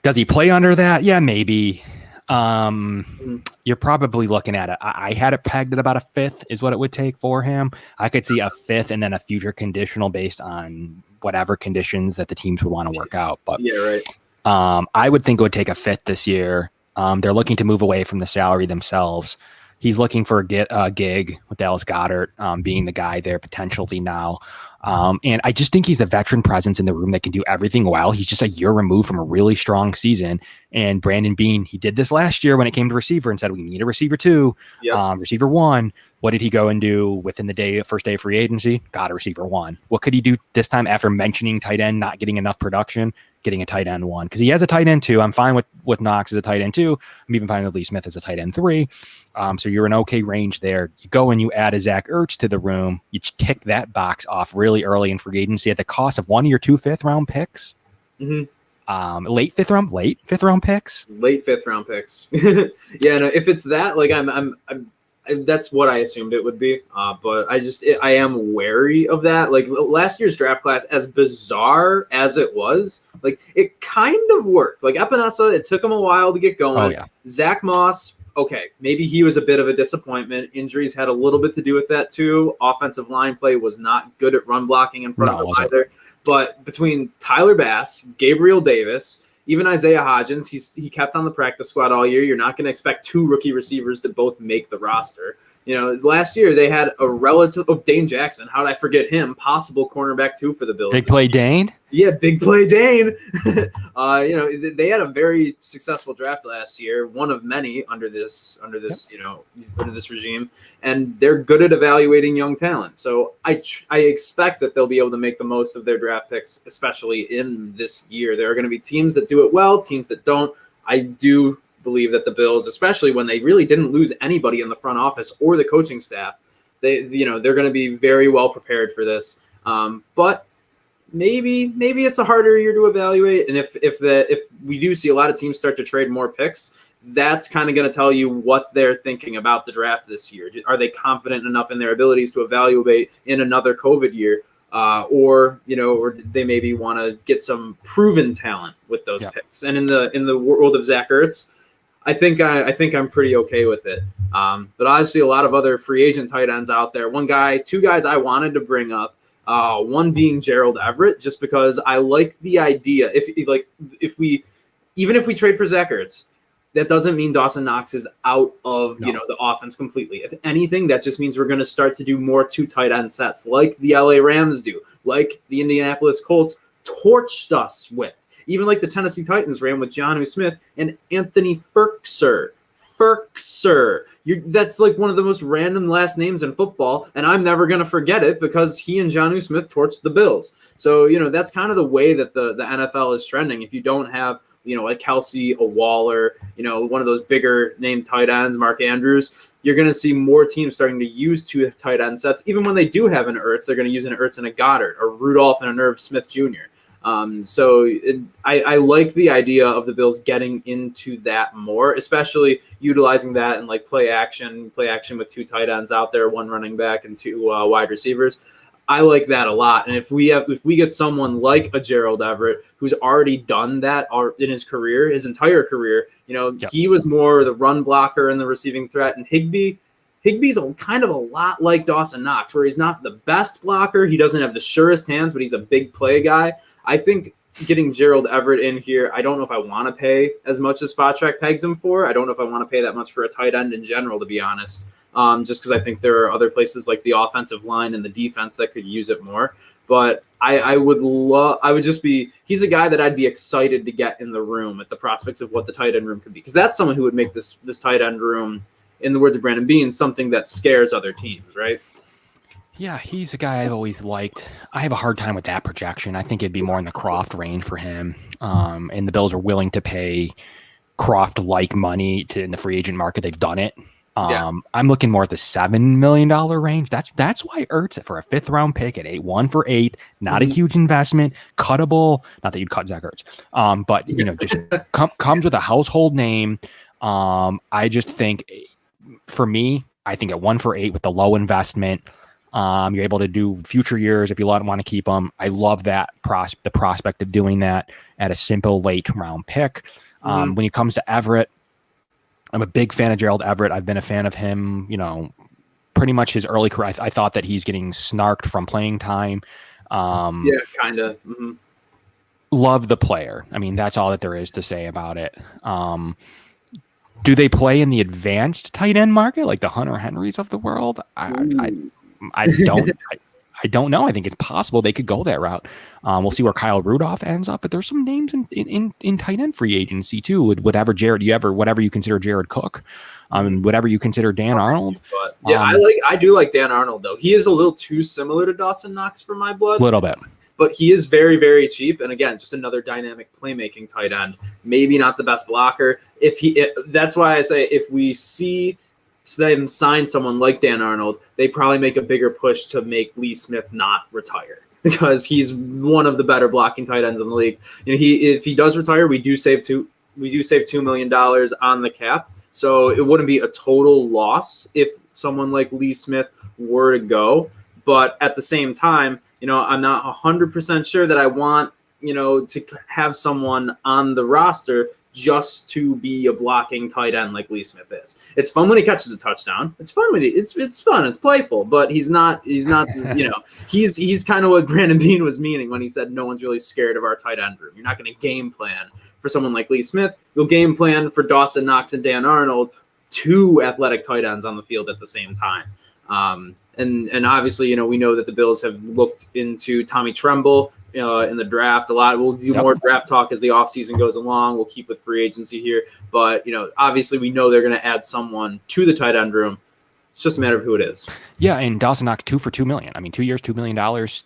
S2: Does he play under that? Yeah, maybe. You're probably looking at it. I had it pegged at about a 5th is what it would take for him. I could see a 5th and then a future conditional based on whatever conditions that the teams would want to work out. But
S1: yeah, right.
S2: I would think it would take a 5th this year. They're looking to move away from the salary themselves. He's looking for a gig with Dallas Goedert being the guy there potentially now. And I just think he's a veteran presence in the room that can do everything well. He's just a year removed from a really strong season. And Brandon Beane, he did this last year when it came to receiver and said, we need a receiver 2, receiver 1. What did he go and do within the first day of free agency? Got a receiver 1. What could he do this time after mentioning tight end not getting enough production? getting a tight end 1 because he has a tight end 2. I'm fine with Knox as a tight end 2. I'm even fine with Lee Smith as a tight end 3. So you're in okay range there. You go and you add a Zach Ertz to the room. You kick that box off really early in free agency at the cost of one of your 2 5th-round picks. Late fifth round picks.
S1: Late 5th-round picks. Yeah, no, if it's that, like I'm that's what I assumed it would be. But I am wary of that. Like last year's draft class, as bizarre as it was, like it kind of worked. Like Epinesa, it took him a while to get going.
S2: Oh, yeah.
S1: Zach Moss, okay, maybe he was a bit of a disappointment. Injuries had a little bit to do with that too. Offensive line play was not good at run blocking in front of him either. But between Tyler Bass, Gabriel Davis, even Isaiah Hodgins, he kept on the practice squad all year. You're not going to expect 2 rookie receivers to both make the roster. You know, last year they had a relative Dane Jackson. How did I forget him? Possible cornerback 2 for the Bills.
S2: Big play Dane.
S1: Yeah, big play Dane. You know, they had a very successful draft last year, one of many under this regime, and they're good at evaluating young talent. So I expect that they'll be able to make the most of their draft picks, especially in this year. There are going to be teams that do it well, teams that don't. I do believe that the Bills, especially when they really didn't lose anybody in the front office or the coaching staff, they're going to be very well prepared for this. But maybe it's a harder year to evaluate. And if we do see a lot of teams start to trade more picks, that's kind of going to tell you what they're thinking about the draft this year. Are they confident enough in their abilities to evaluate in another COVID year? Or they maybe want to get some proven talent with those picks. And in the world of Zach Ertz, I think I'm pretty okay with it. But obviously a lot of other free agent tight ends out there. 2 guys I wanted to bring up. One being Gerald Everett, just because I like the idea. If we trade for Zach Ertz, that doesn't mean Dawson Knox is out of the offense completely. If anything, that just means we're going to start to do more 2 tight end sets, like the LA Rams do, like the Indianapolis Colts torched us with, even like the Tennessee Titans ran with Jonnu Smith and Anthony Firkser. That's like one of the most random last names in football, and I'm never going to forget it because he and Jonnu Smith torched the Bills. So, that's kind of the way that the NFL is trending. If you don't have, like Kelsey, a Waller, one of those bigger name tight ends, Mark Andrews, you're going to see more teams starting to use 2 tight end sets. Even when they do have an Ertz, they're going to use an Ertz and a Goddard, or Rudolph and a Irv Smith Jr. I like the idea of the Bills getting into that more, especially utilizing that in like play action with 2 tight ends out there, 1 running back and 2 wide receivers. I like that a lot. And if we get someone like a Gerald Everett who's already done that in his career, his entire career, he was more the run blocker and the receiving threat. And Higbee's kind of a lot like Dawson Knox, where he's not the best blocker. He doesn't have the surest hands, but he's a big play guy. I think getting Gerald Everett in here, I don't know if I want to pay as much as SpotTrack pegs him for. I don't know if I want to pay that much for a tight end in general, to be honest, just because I think there are other places like the offensive line and the defense that could use it more. But he's a guy that I'd be excited to get in the room at the prospects of what the tight end room could be, because that's someone who would make this tight end room, in the words of Brandon Beane, something that scares other teams, right?
S2: Yeah, he's a guy I've always liked. I have a hard time with that projection. I think it'd be more in the Croft range for him. And the Bills are willing to pay Croft-like money in the free agent market. They've done it. I'm looking more at the $7 million range. That's why Ertz for a 5th-round pick at 1 for 8, not a huge investment, cuttable. Not that you'd cut Zach Ertz, but just comes with a household name. I just think, for me, I think at 1 for 8 with the low investment, you're able to do future years if you want to keep them. I love that the prospect of doing that at a simple late round pick. When it comes to Everett, I'm a big fan of Gerald Everett. I've been a fan of him, pretty much his early career. I thought that he's getting snarked from playing time.
S1: Yeah, kind of. Mm-hmm.
S2: Love the player. I mean, that's all that there is to say about it. Do they play in the advanced tight end market, like the Hunter Henrys of the world? I don't know. I think it's possible they could go that route. We'll see where Kyle Rudolph ends up, but there's some names in tight end free agency too. Whatever you consider Jared Cook, whatever you consider Dan Arnold.
S1: But, yeah, I do like Dan Arnold though. He is a little too similar to Dawson Knox for my blood.
S2: A little bit.
S1: but he is very, very cheap. And again, just another dynamic playmaking tight end. Maybe not the best blocker. That's why I say if we see them sign someone like Dan Arnold, they probably make a bigger push to make Lee Smith not retire, because he's one of the better blocking tight ends in the league. If he does retire, we do save $2 million on the cap. So it wouldn't be a total loss if someone like Lee Smith were to go. But at the same time, I'm not 100% sure that I want, to have someone on the roster just to be a blocking tight end like Lee Smith is. It's fun when he catches a touchdown. It's fun when it's fun. It's playful, but he's not, he's kind of what Brandon Beane was meaning when he said no one's really scared of our tight end room. You're not going to game plan for someone like Lee Smith. You'll game plan for Dawson Knox and Dan Arnold, two athletic tight ends on the field at the same time. And obviously, we know that the Bills have looked into Tommy Tremble in the draft a lot. We'll do more draft talk as the offseason goes along. We'll keep with free agency here. But, obviously we know they're going to add someone to the tight end room. It's just a matter of who it is. Yeah,
S2: and Dawson Knox 2 for $2 million. I mean, 2 years, $2 million.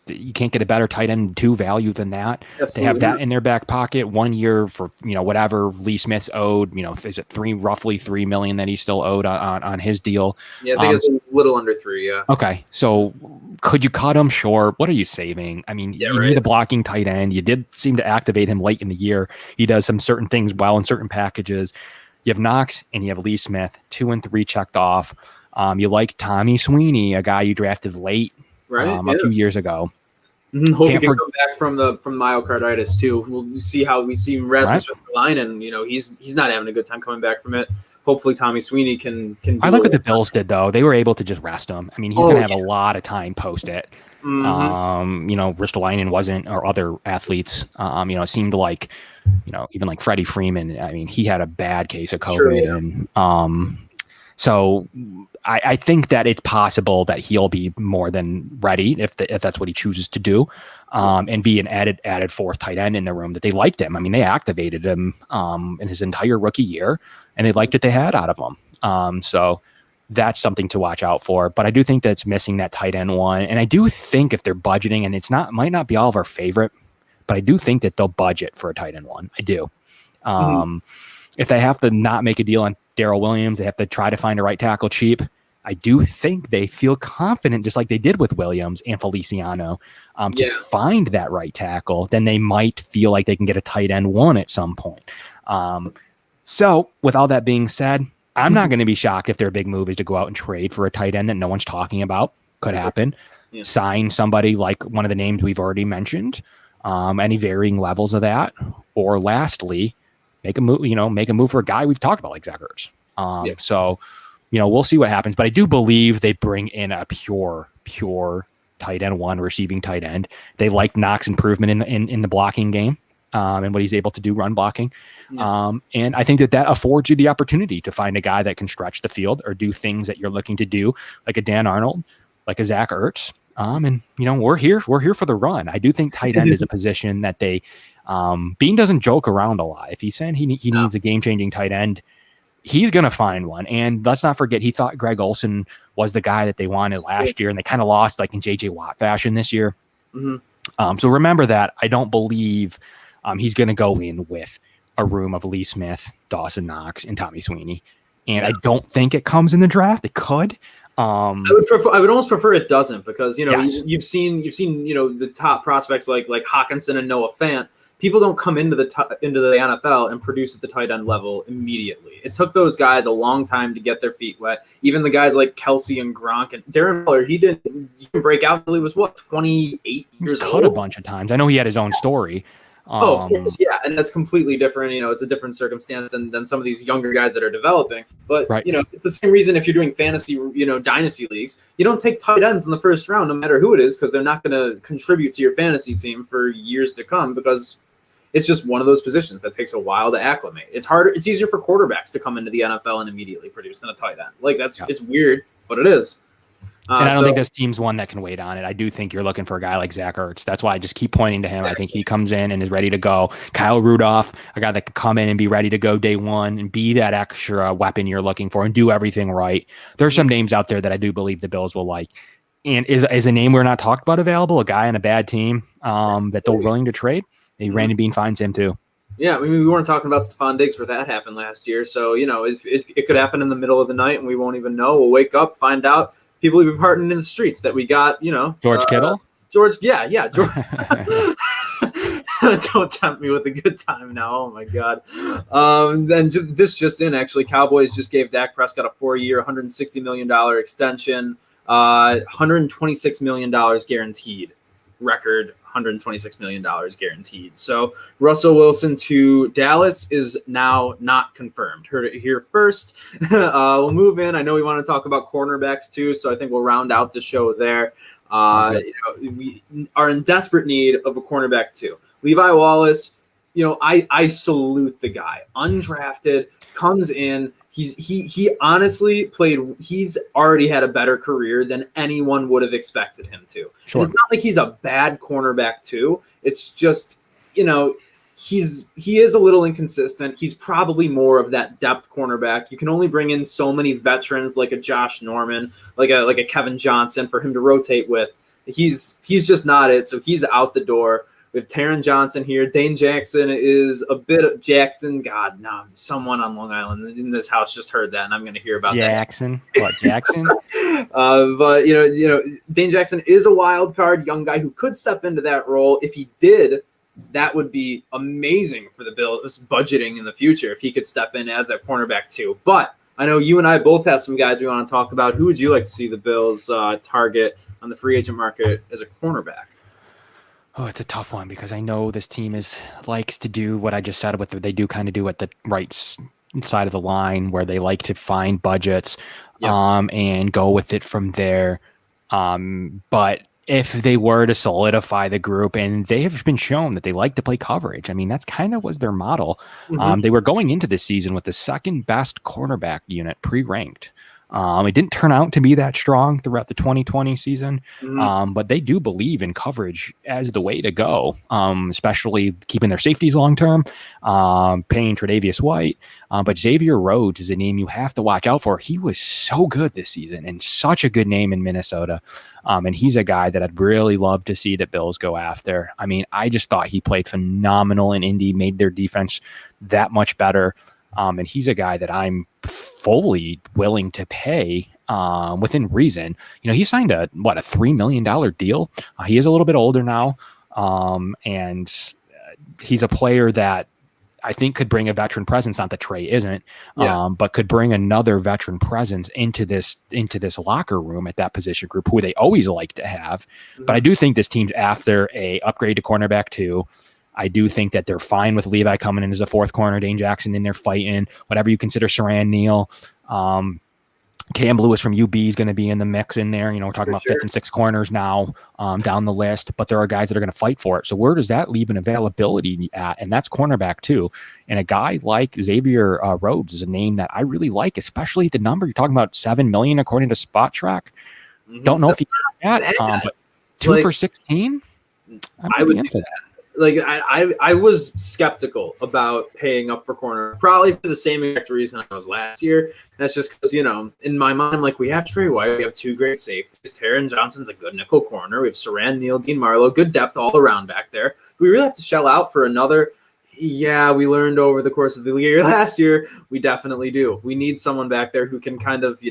S2: You can't get a better tight end 2 value than that. Absolutely. They have that in their back pocket. 1 year for whatever Lee Smith's owed. Is it roughly $3 million that he's still owed on his deal?
S1: Yeah, I think it's a little under 3. Yeah.
S2: Okay, so could you cut him? Sure. What are you saving? I mean, you need a blocking tight end. You did seem to activate him late in the year. He does some certain things well in certain packages. You have Knox and you have Lee Smith, 2 and 3 checked off. You like Tommy Sweeney, a guy you drafted late a few years ago.
S1: Mm-hmm. Hope he can come back from myocarditis too. We'll see how we see Rasmus with the line, and he's not having a good time coming back from it. Hopefully Tommy Sweeney can
S2: I like what the Bills did though. They were able to just rest him. I mean, he's going to have a lot of time post it. Mm-hmm. Ristolainen wasn't, or other athletes. It seemed like, even like Freddie Freeman. I mean, he had a bad case of COVID, sure, yeah. And so I think that it's possible that he'll be more than ready if that's what he chooses to do, and be an added fourth tight end in the room. That they liked him. I mean, they activated him in his entire rookie year, and they liked what they had out of him. So that's something to watch out for. But I do think that's missing that tight end one, and I do think if they're budgeting, and might not be all of our favorite, but I do think that they'll budget for a tight end one. I do. If they have to not make a deal on Darrell Williams, they have to try to find a right tackle cheap. I do think they feel confident, just like they did with Williams and Feliciano, to find that right tackle. Then they might feel like they can get a tight end one at some point. So with all that being said, I'm not going to be shocked if their big move is to go out and trade for a tight end that no one's talking about. Could happen. Yeah. Sign somebody like one of the names we've already mentioned, any varying levels of that. Or lastly, make a move for a guy we've talked about like Zach Ertz. So, we'll see what happens. But I do believe they bring in a pure tight end one, receiving tight end. They like Knox improvement in the blocking game, and what he's able to do run blocking. Yeah. And I think that affords you the opportunity to find a guy that can stretch the field or do things that you're looking to do, like a Dan Arnold, like a Zach Ertz. And we're here for the run. I do think tight end is a position that they Beane doesn't joke around a lot. If he's saying he needs a game-changing tight end, he's going to find one. And let's not forget, he thought Greg Olsen was the guy that they wanted last year, and they kind of lost like in J.J. Watt fashion this year. Mm-hmm. So remember that. I don't believe he's going to go in with a room of Lee Smith, Dawson Knox, and Tommy Sweeney. And I don't think it comes in the draft. It could. I
S1: would almost prefer it doesn't, because you've seen the top prospects like Hawkinson and Noah Fant. People don't come into the NFL and produce at the tight end level immediately. It took those guys a long time to get their feet wet. Even the guys like Kelsey and Gronk and Darren Waller, he didn't break out until he was 28 years old.
S2: Cut a bunch of times. I know he had his own story.
S1: Of course, yeah, and that's completely different. It's a different circumstance than some of these younger guys that are developing. But it's the same reason if you're doing fantasy, dynasty leagues, you don't take tight ends in the first round, no matter who it is, because they're not going to contribute to your fantasy team for years to come, because it's just one of those positions that takes a while to acclimate. It's harder. It's easier for quarterbacks to come into the NFL and immediately produce than a tight end. It's weird, but it is.
S2: And I don't think this team's one that can wait on it. I do think you're looking for a guy like Zach Ertz. That's why I just keep pointing to him. Exactly. I think he comes in and is ready to go. Kyle Rudolph, a guy that could come in and be ready to go day one and be that extra weapon you're looking for and do everything right. There are some names out there that I do believe the Bills will like. And is a name we're not talked about available, a guy on a bad team that they're willing to trade? Maybe Brandon Beane finds him too.
S1: Yeah, I mean, we weren't talking about Stephon Diggs where that happened last year. So, it could happen in the middle of the night and we won't even know. We'll wake up, find out. People will be partying in the streets that we got,
S2: George Kittle?
S1: George. George. Don't tempt me with a good time now. Oh, my God. Then this just in, actually, Cowboys just gave Dak Prescott a 4-year, $160 million extension, $126 million guaranteed. Record $126 million guaranteed. So Russell Wilson to Dallas is now not confirmed. Heard it here first. We'll move in. I know we want to talk about cornerbacks too, so I think we'll round out the show there. We are in desperate need of a cornerback too. Levi Wallace, I salute the guy. Undrafted, comes in. He honestly played. He's already had a better career than anyone would have expected him to. Sure. And it's not like he's a bad cornerback too. It's just, he is a little inconsistent. He's probably more of that depth cornerback. You can only bring in so many veterans like a Josh Norman, like a Kevin Johnson for him to rotate with. He's just not it. So he's out the door. We have Taron Johnson here. Dane Jackson is a bit of Jackson. God, no, someone on Long Island in this house just heard that, and I'm going to hear about
S2: Jackson. What, Jackson?
S1: But Dane Jackson is a wild card, young guy who could step into that role. If he did, that would be amazing for the Bills budgeting in the future if he could step in as that cornerback too. But I know you and I both have some guys we want to talk about. Who would you like to see the Bills target on the free agent market as a cornerback?
S2: Oh, it's a tough one because I know this team likes to do what I just said with they do kind of do at the right side of the line where they like to find budgets and go with it from there. But if they were to solidify the group, and they have been shown that they like to play coverage, I mean, that's kind of was their model. Mm-hmm. They were going into this season with the second best cornerback unit pre-ranked. It didn't turn out to be that strong throughout the 2020 season, but they do believe in coverage as the way to go, especially keeping their safeties long-term, paying Tre'Davious White. But Xavier Rhodes is a name you have to watch out for. He was so good this season and such a good name in Minnesota. And he's a guy that I'd really love to see the Bills go after. I mean, I just thought he played phenomenal in Indy, made their defense that much better. And he's a guy that I'm fully willing to pay within reason. He signed a $3 million deal. He is a little bit older now. And he's a player that I think could bring a veteran presence. Not that Trey isn't, but could bring another veteran presence into this locker room at that position group, who they always like to have. Mm-hmm. But I do think this team's after a upgrade to cornerback too. I do think that they're fine with Levi coming in as a fourth corner, Dane Jackson in there fighting, whatever you consider Saran Neal. Cam Lewis from UB is going to be in the mix in there. We're talking about fifth and sixth corners now down the list, but there are guys that are going to fight for it. So where does that leave an availability at? And that's cornerback too. And a guy like Xavier Rhodes is a name that I really like, especially the number. You're talking about $7 million according to Spot Track. Mm-hmm. Don't know if you get that, but 2 for 16.
S1: I would do that. Like I was skeptical about paying up for corner, probably for the same exact reason I was last year. And that's just because, in my mind, like, we have Trey White, we have two great safeties. Taron Johnson's a good nickel corner. We have Saran Neal, Dean Marlowe, good depth all around back there. We really have to shell out for another. Yeah, we learned over the course of the year last year. We definitely do. We need someone back there who can kind of,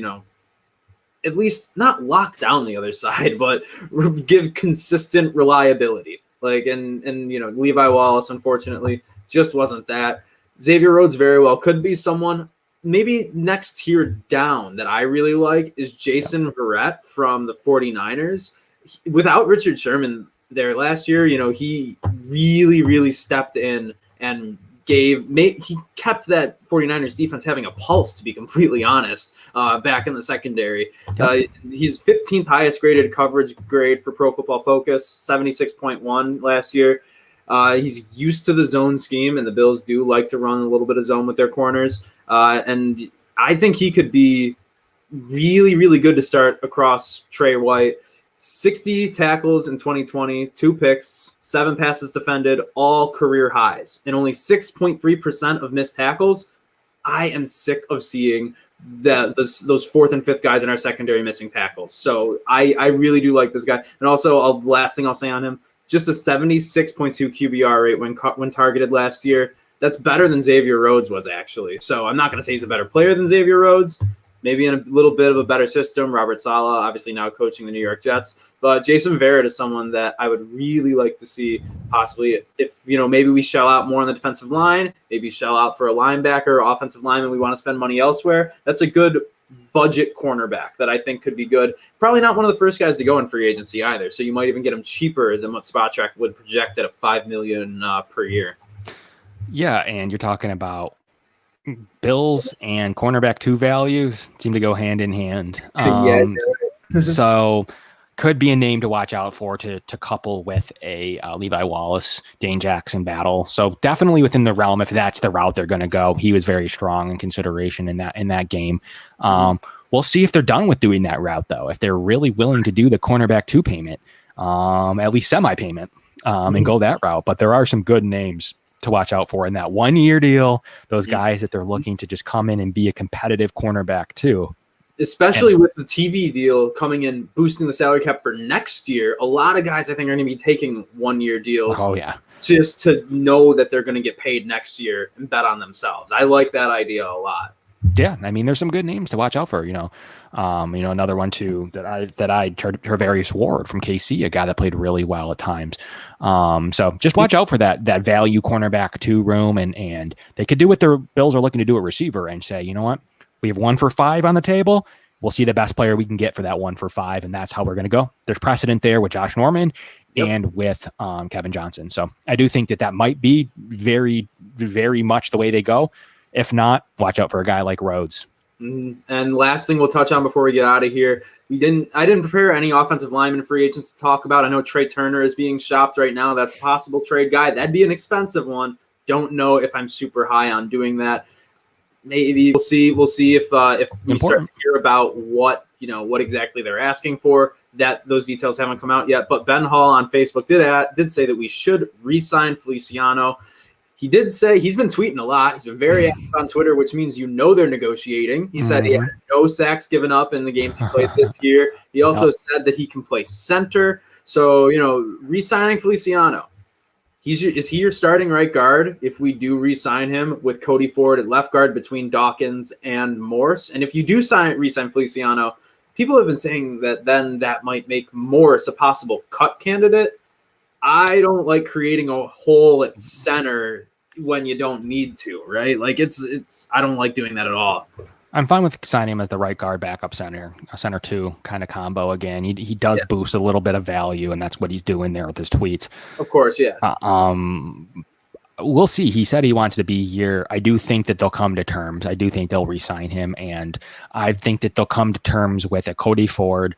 S1: at least not lock down the other side, but give consistent reliability. And Levi Wallace, unfortunately, just wasn't that. Xavier Rhodes very well could be someone. Maybe next tier down that I really like is Jason Verrett from the 49ers. Without Richard Sherman there last year, he really, really stepped in and he kept that 49ers defense having a pulse, to be completely honest, back in the secondary. He's 15th highest graded coverage grade for Pro Football Focus, 76.1 last year. He's used to the zone scheme, and the Bills do like to run a little bit of zone with their corners. And I think he could be really, really good to start across Trey White. 60 tackles in 2020, 2 picks, 7 passes defended, all career highs, and only 6.3% of missed tackles. I am sick of seeing those fourth and fifth guys in our secondary missing tackles. So I really do like this guy. And also, last thing I'll say on him, just a 76.2 QBR rate when targeted last year. That's better than Xavier Rhodes was, actually. So I'm not going to say he's a better player than Xavier Rhodes. Maybe in a little bit of a better system. Robert Saleh, obviously now coaching the New York Jets. But Jason Verrett is someone that I would really like to see possibly if, maybe we shell out more on the defensive line, maybe shell out for a linebacker or offensive lineman. We want to spend money elsewhere. That's a good budget cornerback that I think could be good. Probably not one of the first guys to go in free agency either. So you might even get him cheaper than what SpotTrack would project at $5 million per year.
S2: Yeah, and you're talking about Bills and cornerback 2 values seem to go hand in hand. So could be a name to watch out for to couple with a Levi Wallace, Dane Jackson battle. So definitely within the realm if that's the route they're going to go. He was very strong in consideration in that game. We'll see if they're done with doing that route though. If they're really willing to do the cornerback 2 payment, at least semi-payment, and go that route. But there are some good names to watch out for in that 1-year deal, those guys that they're looking to just come in and be a competitive cornerback too.
S1: Especially with the TV deal coming in, boosting the salary cap for next year, a lot of guys I think are going to be taking 1-year deals.
S2: Oh yeah,
S1: just to know that they're going to get paid next year and bet on themselves. I like that idea a lot.
S2: Yeah, I mean, there's some good names to watch out for. Another one too that I Tarvarius Ward from KC, a guy that played really well at times. So just watch out for that value cornerback 2 room, and they could do what the Bills are looking to do at receiver and say, you know what, we have 1 for 5 on the table. We'll see the best player we can get for that 1 for 5, and that's how we're going to go. There's precedent there with Josh Norman and with Kevin Johnson. So I do think that might be very, very much the way they go. If not, watch out for a guy like Rhodes.
S1: And last thing we'll touch on before we get out of here, I didn't prepare any offensive lineman free agents to talk about. I know Trey Turner is being shopped right now. That's a possible trade guy. That'd be an expensive one. Don't know if I'm super high on doing that. Maybe we'll see. We'll see if we start to hear about what exactly they're asking for. That those details haven't come out yet. But Ben Hall on Facebook did say that we should re-sign Feliciano. He did say he's been tweeting a lot. He's been very active on Twitter, which means they're negotiating. He said he had no sacks given up in the games he played this year. He also said that he can play center. So, re-signing Feliciano. Is he your starting right guard if we do re-sign him with Cody Ford at left guard between Dawkins and Morse? And if you do re-sign Feliciano, people have been saying that then that might make Morse a possible cut candidate. I don't like creating a hole at center when you don't need to, right? Like I don't like doing that at all.
S2: I'm fine with signing him as the right guard, backup center, a center 2 kind of combo again. He does boost a little bit of value, and that's what he's doing there with his tweets.
S1: Of course, yeah.
S2: We'll see. He said he wants to be here. I do think that they'll come to terms. I do think they'll re-sign him, and I think that they'll come to terms with a Cody Ford,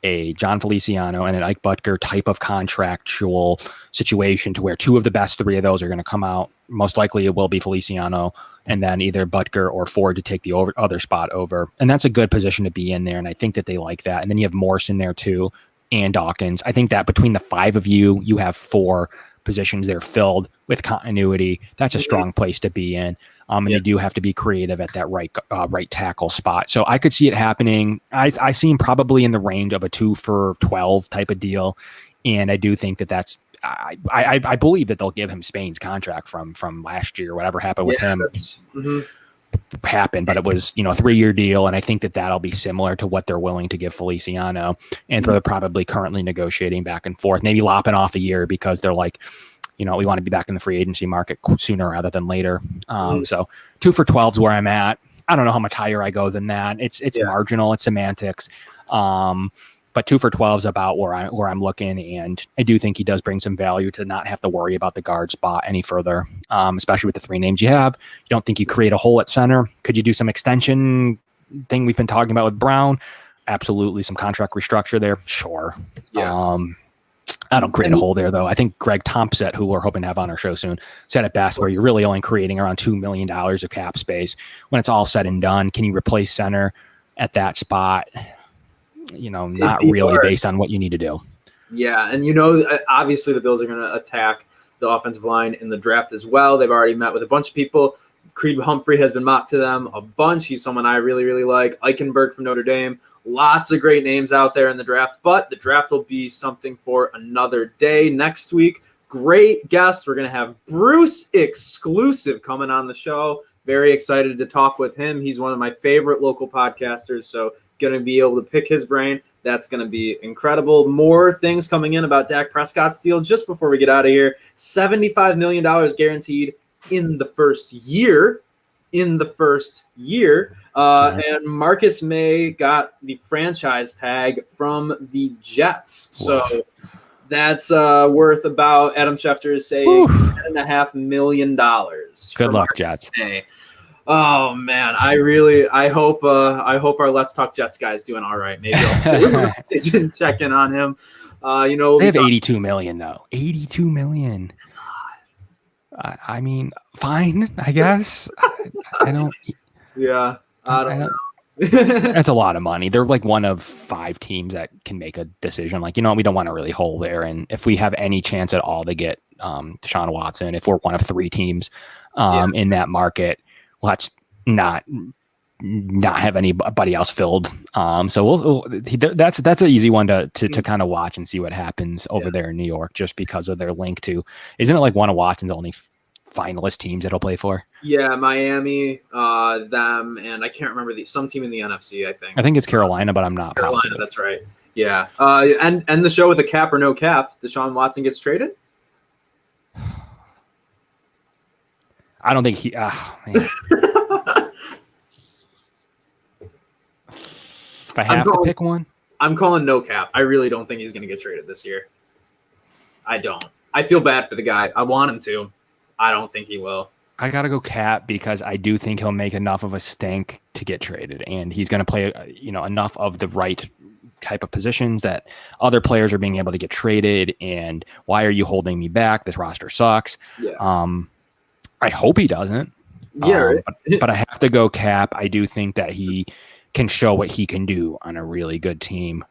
S2: a John Feliciano, and an Ike Butker type of contractual situation to where 2 of the best 3 of those are going to come out. Most likely it will be Feliciano, and then either Butker or Ford to take the other spot over. And that's a good position to be in there, and I think that they like that. And then you have Morse in there too, and Dawkins. I think that between the 5 of you have 4 positions there filled with continuity. That's a strong place to be in. And they do have to be creative at that right tackle spot. So I could see it happening. I see him probably in the range of a 2 for 12 type of deal. And I do think that's I believe that they'll give him Spain's contract from last year. Whatever happened with him happened, but it was a 3-year deal, and I think that that'll be similar to what they're willing to give Feliciano, and they're probably currently negotiating back and forth, maybe lopping off a year because they're like, we want to be back in the free agency market sooner rather than later. So 2 for 12 is where I'm at. I don't know how much higher I go than that. It's marginal. It's semantics. But 2 for 12 is about where I'm looking, and I do think he does bring some value to not have to worry about the guard spot any further, especially with the 3 names you have. You don't think you create a hole at center? Could you do some extension thing we've been talking about with Brown? Absolutely. Some contract restructure there? Sure. Yeah. I don't create a hole there, though. I think Greg Thompson, who we're hoping to have on our show soon, said it best, where you're really only creating around $2 million of cap space. When it's all said and done, can you replace center at that spot? Not really based on what you need to do.
S1: Yeah, and obviously the Bills are going to attack the offensive line in the draft as well. They've already met with a bunch of people. Creed Humphrey has been mocked to them a bunch. He's someone I really, really like. Eichenberg from Notre Dame. Lots of great names out there in the draft, but the draft will be something for another day next week. Great guest. We're going to have Bruce exclusive coming on the show. Very excited to talk with him. He's one of my favorite local podcasters, so going to be able to pick his brain. That's going to be incredible. More things coming in about Dak Prescott's deal just before we get out of here. $75 million guaranteed in the first year. And Marcus May got the franchise tag from the Jets. So that's worth about, Adam Schefter is saying, $10.5 million.
S2: Good luck,
S1: Marcus
S2: Jets.
S1: May. Oh man, I hope our Let's Talk Jets guys doing all right. Maybe I'll check in on him.
S2: They have 82 million though. 82 million.
S1: That's a lot.
S2: I mean, fine, I guess. I don't.
S1: Yeah, I don't know.
S2: That's a lot of money. They're like one of 5 teams that can make a decision. Like, we don't want to really hold there. And if we have any chance at all to get Deshaun Watson, if we're one of 3 teams in that market, let's not have anybody else filled. So that's an easy one to kind of watch and see what happens over there in New York, just because of their link to, isn't it like one of Watson's only finalist teams that'll play for?
S1: Yeah, Miami, them, and I can't remember some team in the NFC. I think
S2: it's Carolina, but I'm not
S1: Carolina.
S2: positive.
S1: That's right. Yeah, and the show with a cap or no cap, Deshaun Watson gets traded.
S2: I don't think he. Man. If I have to pick one,
S1: I'm calling no cap. I really don't think he's going to get traded this year. I don't. I feel bad for the guy. I want him to. I don't think he will.
S2: I got to go cap because I do think he'll make enough of a stink to get traded, and he's going to play, enough of the right type of positions that other players are being able to get traded. And why are you holding me back? This roster sucks.
S1: Yeah.
S2: I hope he doesn't.
S1: Yeah, right.
S2: but I have to go cap. I do think that he can show what he can do on a really good team.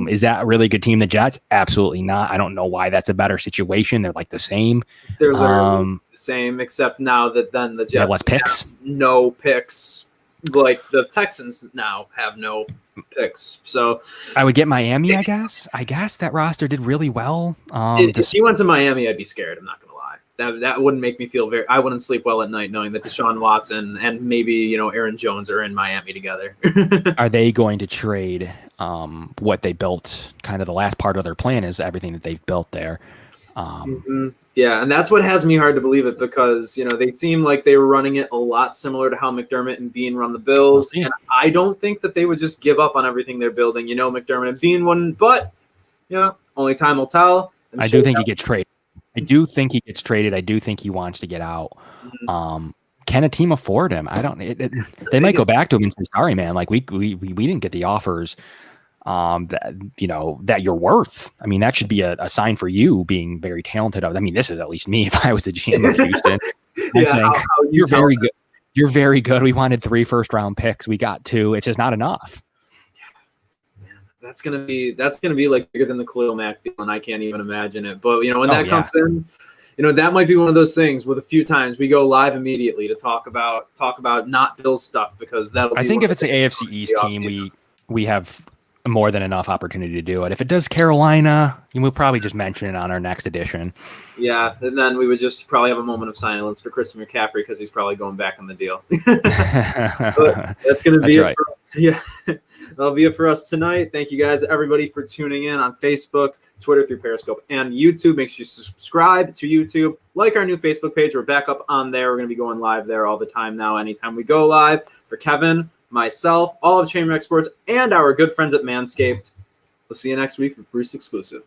S2: Is that a really good team, the Jets? Absolutely not. I don't know why that's a better situation. They're like the same.
S1: They're literally the same, except now that then the Jets
S2: have less picks.
S1: No picks. Like the Texans now have no picks. So
S2: I would get Miami, I guess. I guess that roster did really well.
S1: If he went to Miami, I'd be scared. I'm not going to lie. That wouldn't make me feel I wouldn't sleep well at night knowing that Deshaun Watson and maybe, Aaron Jones are in Miami together.
S2: Are they going to trade what they built? Kind of the last part of their plan is everything that they've built there.
S1: Yeah, and that's what has me hard to believe it because, they seem like they were running it a lot similar to how McDermott and Beane run the Bills. And I don't think that they would just give up on everything they're building. McDermott and Beane wouldn't, but, only time will tell.
S2: I do think he gets traded. I do think he gets traded. I do think he wants to get out. Can a team afford him? I don't. They might go back to him and say, "Sorry, man. Like we didn't get the offers that you're worth." I mean, that should be a sign for you being very talented. I mean, this is at least me if I was the GM of Houston. Saying, you're very good. You're very good. We wanted 3 first-round picks. We got 2. It's just not enough.
S1: That's gonna be like bigger than the Khalil Mack deal, and I can't even imagine it. But when that comes in, that might be one of those things with a few times we go live immediately to talk about not Bills stuff because that'll.
S2: I think if it's an AFC East team, we have more than enough opportunity to do it. If it does Carolina, we'll probably just mention it on our next edition. Yeah, and then we would just probably have a moment of silence for Christian McCaffrey because he's probably going back on the deal. That's gonna be it. Yeah. That'll be it for us tonight. Thank you guys, everybody, for tuning in on Facebook, Twitter, through Periscope, and YouTube. Make sure you subscribe to YouTube. Like our new Facebook page. We're back up on there. We're going to be going live there all the time now, anytime we go live. For Kevin, myself, all of Chainwreck Sports, and our good friends at Manscaped. We'll see you next week with Bruce Exclusive.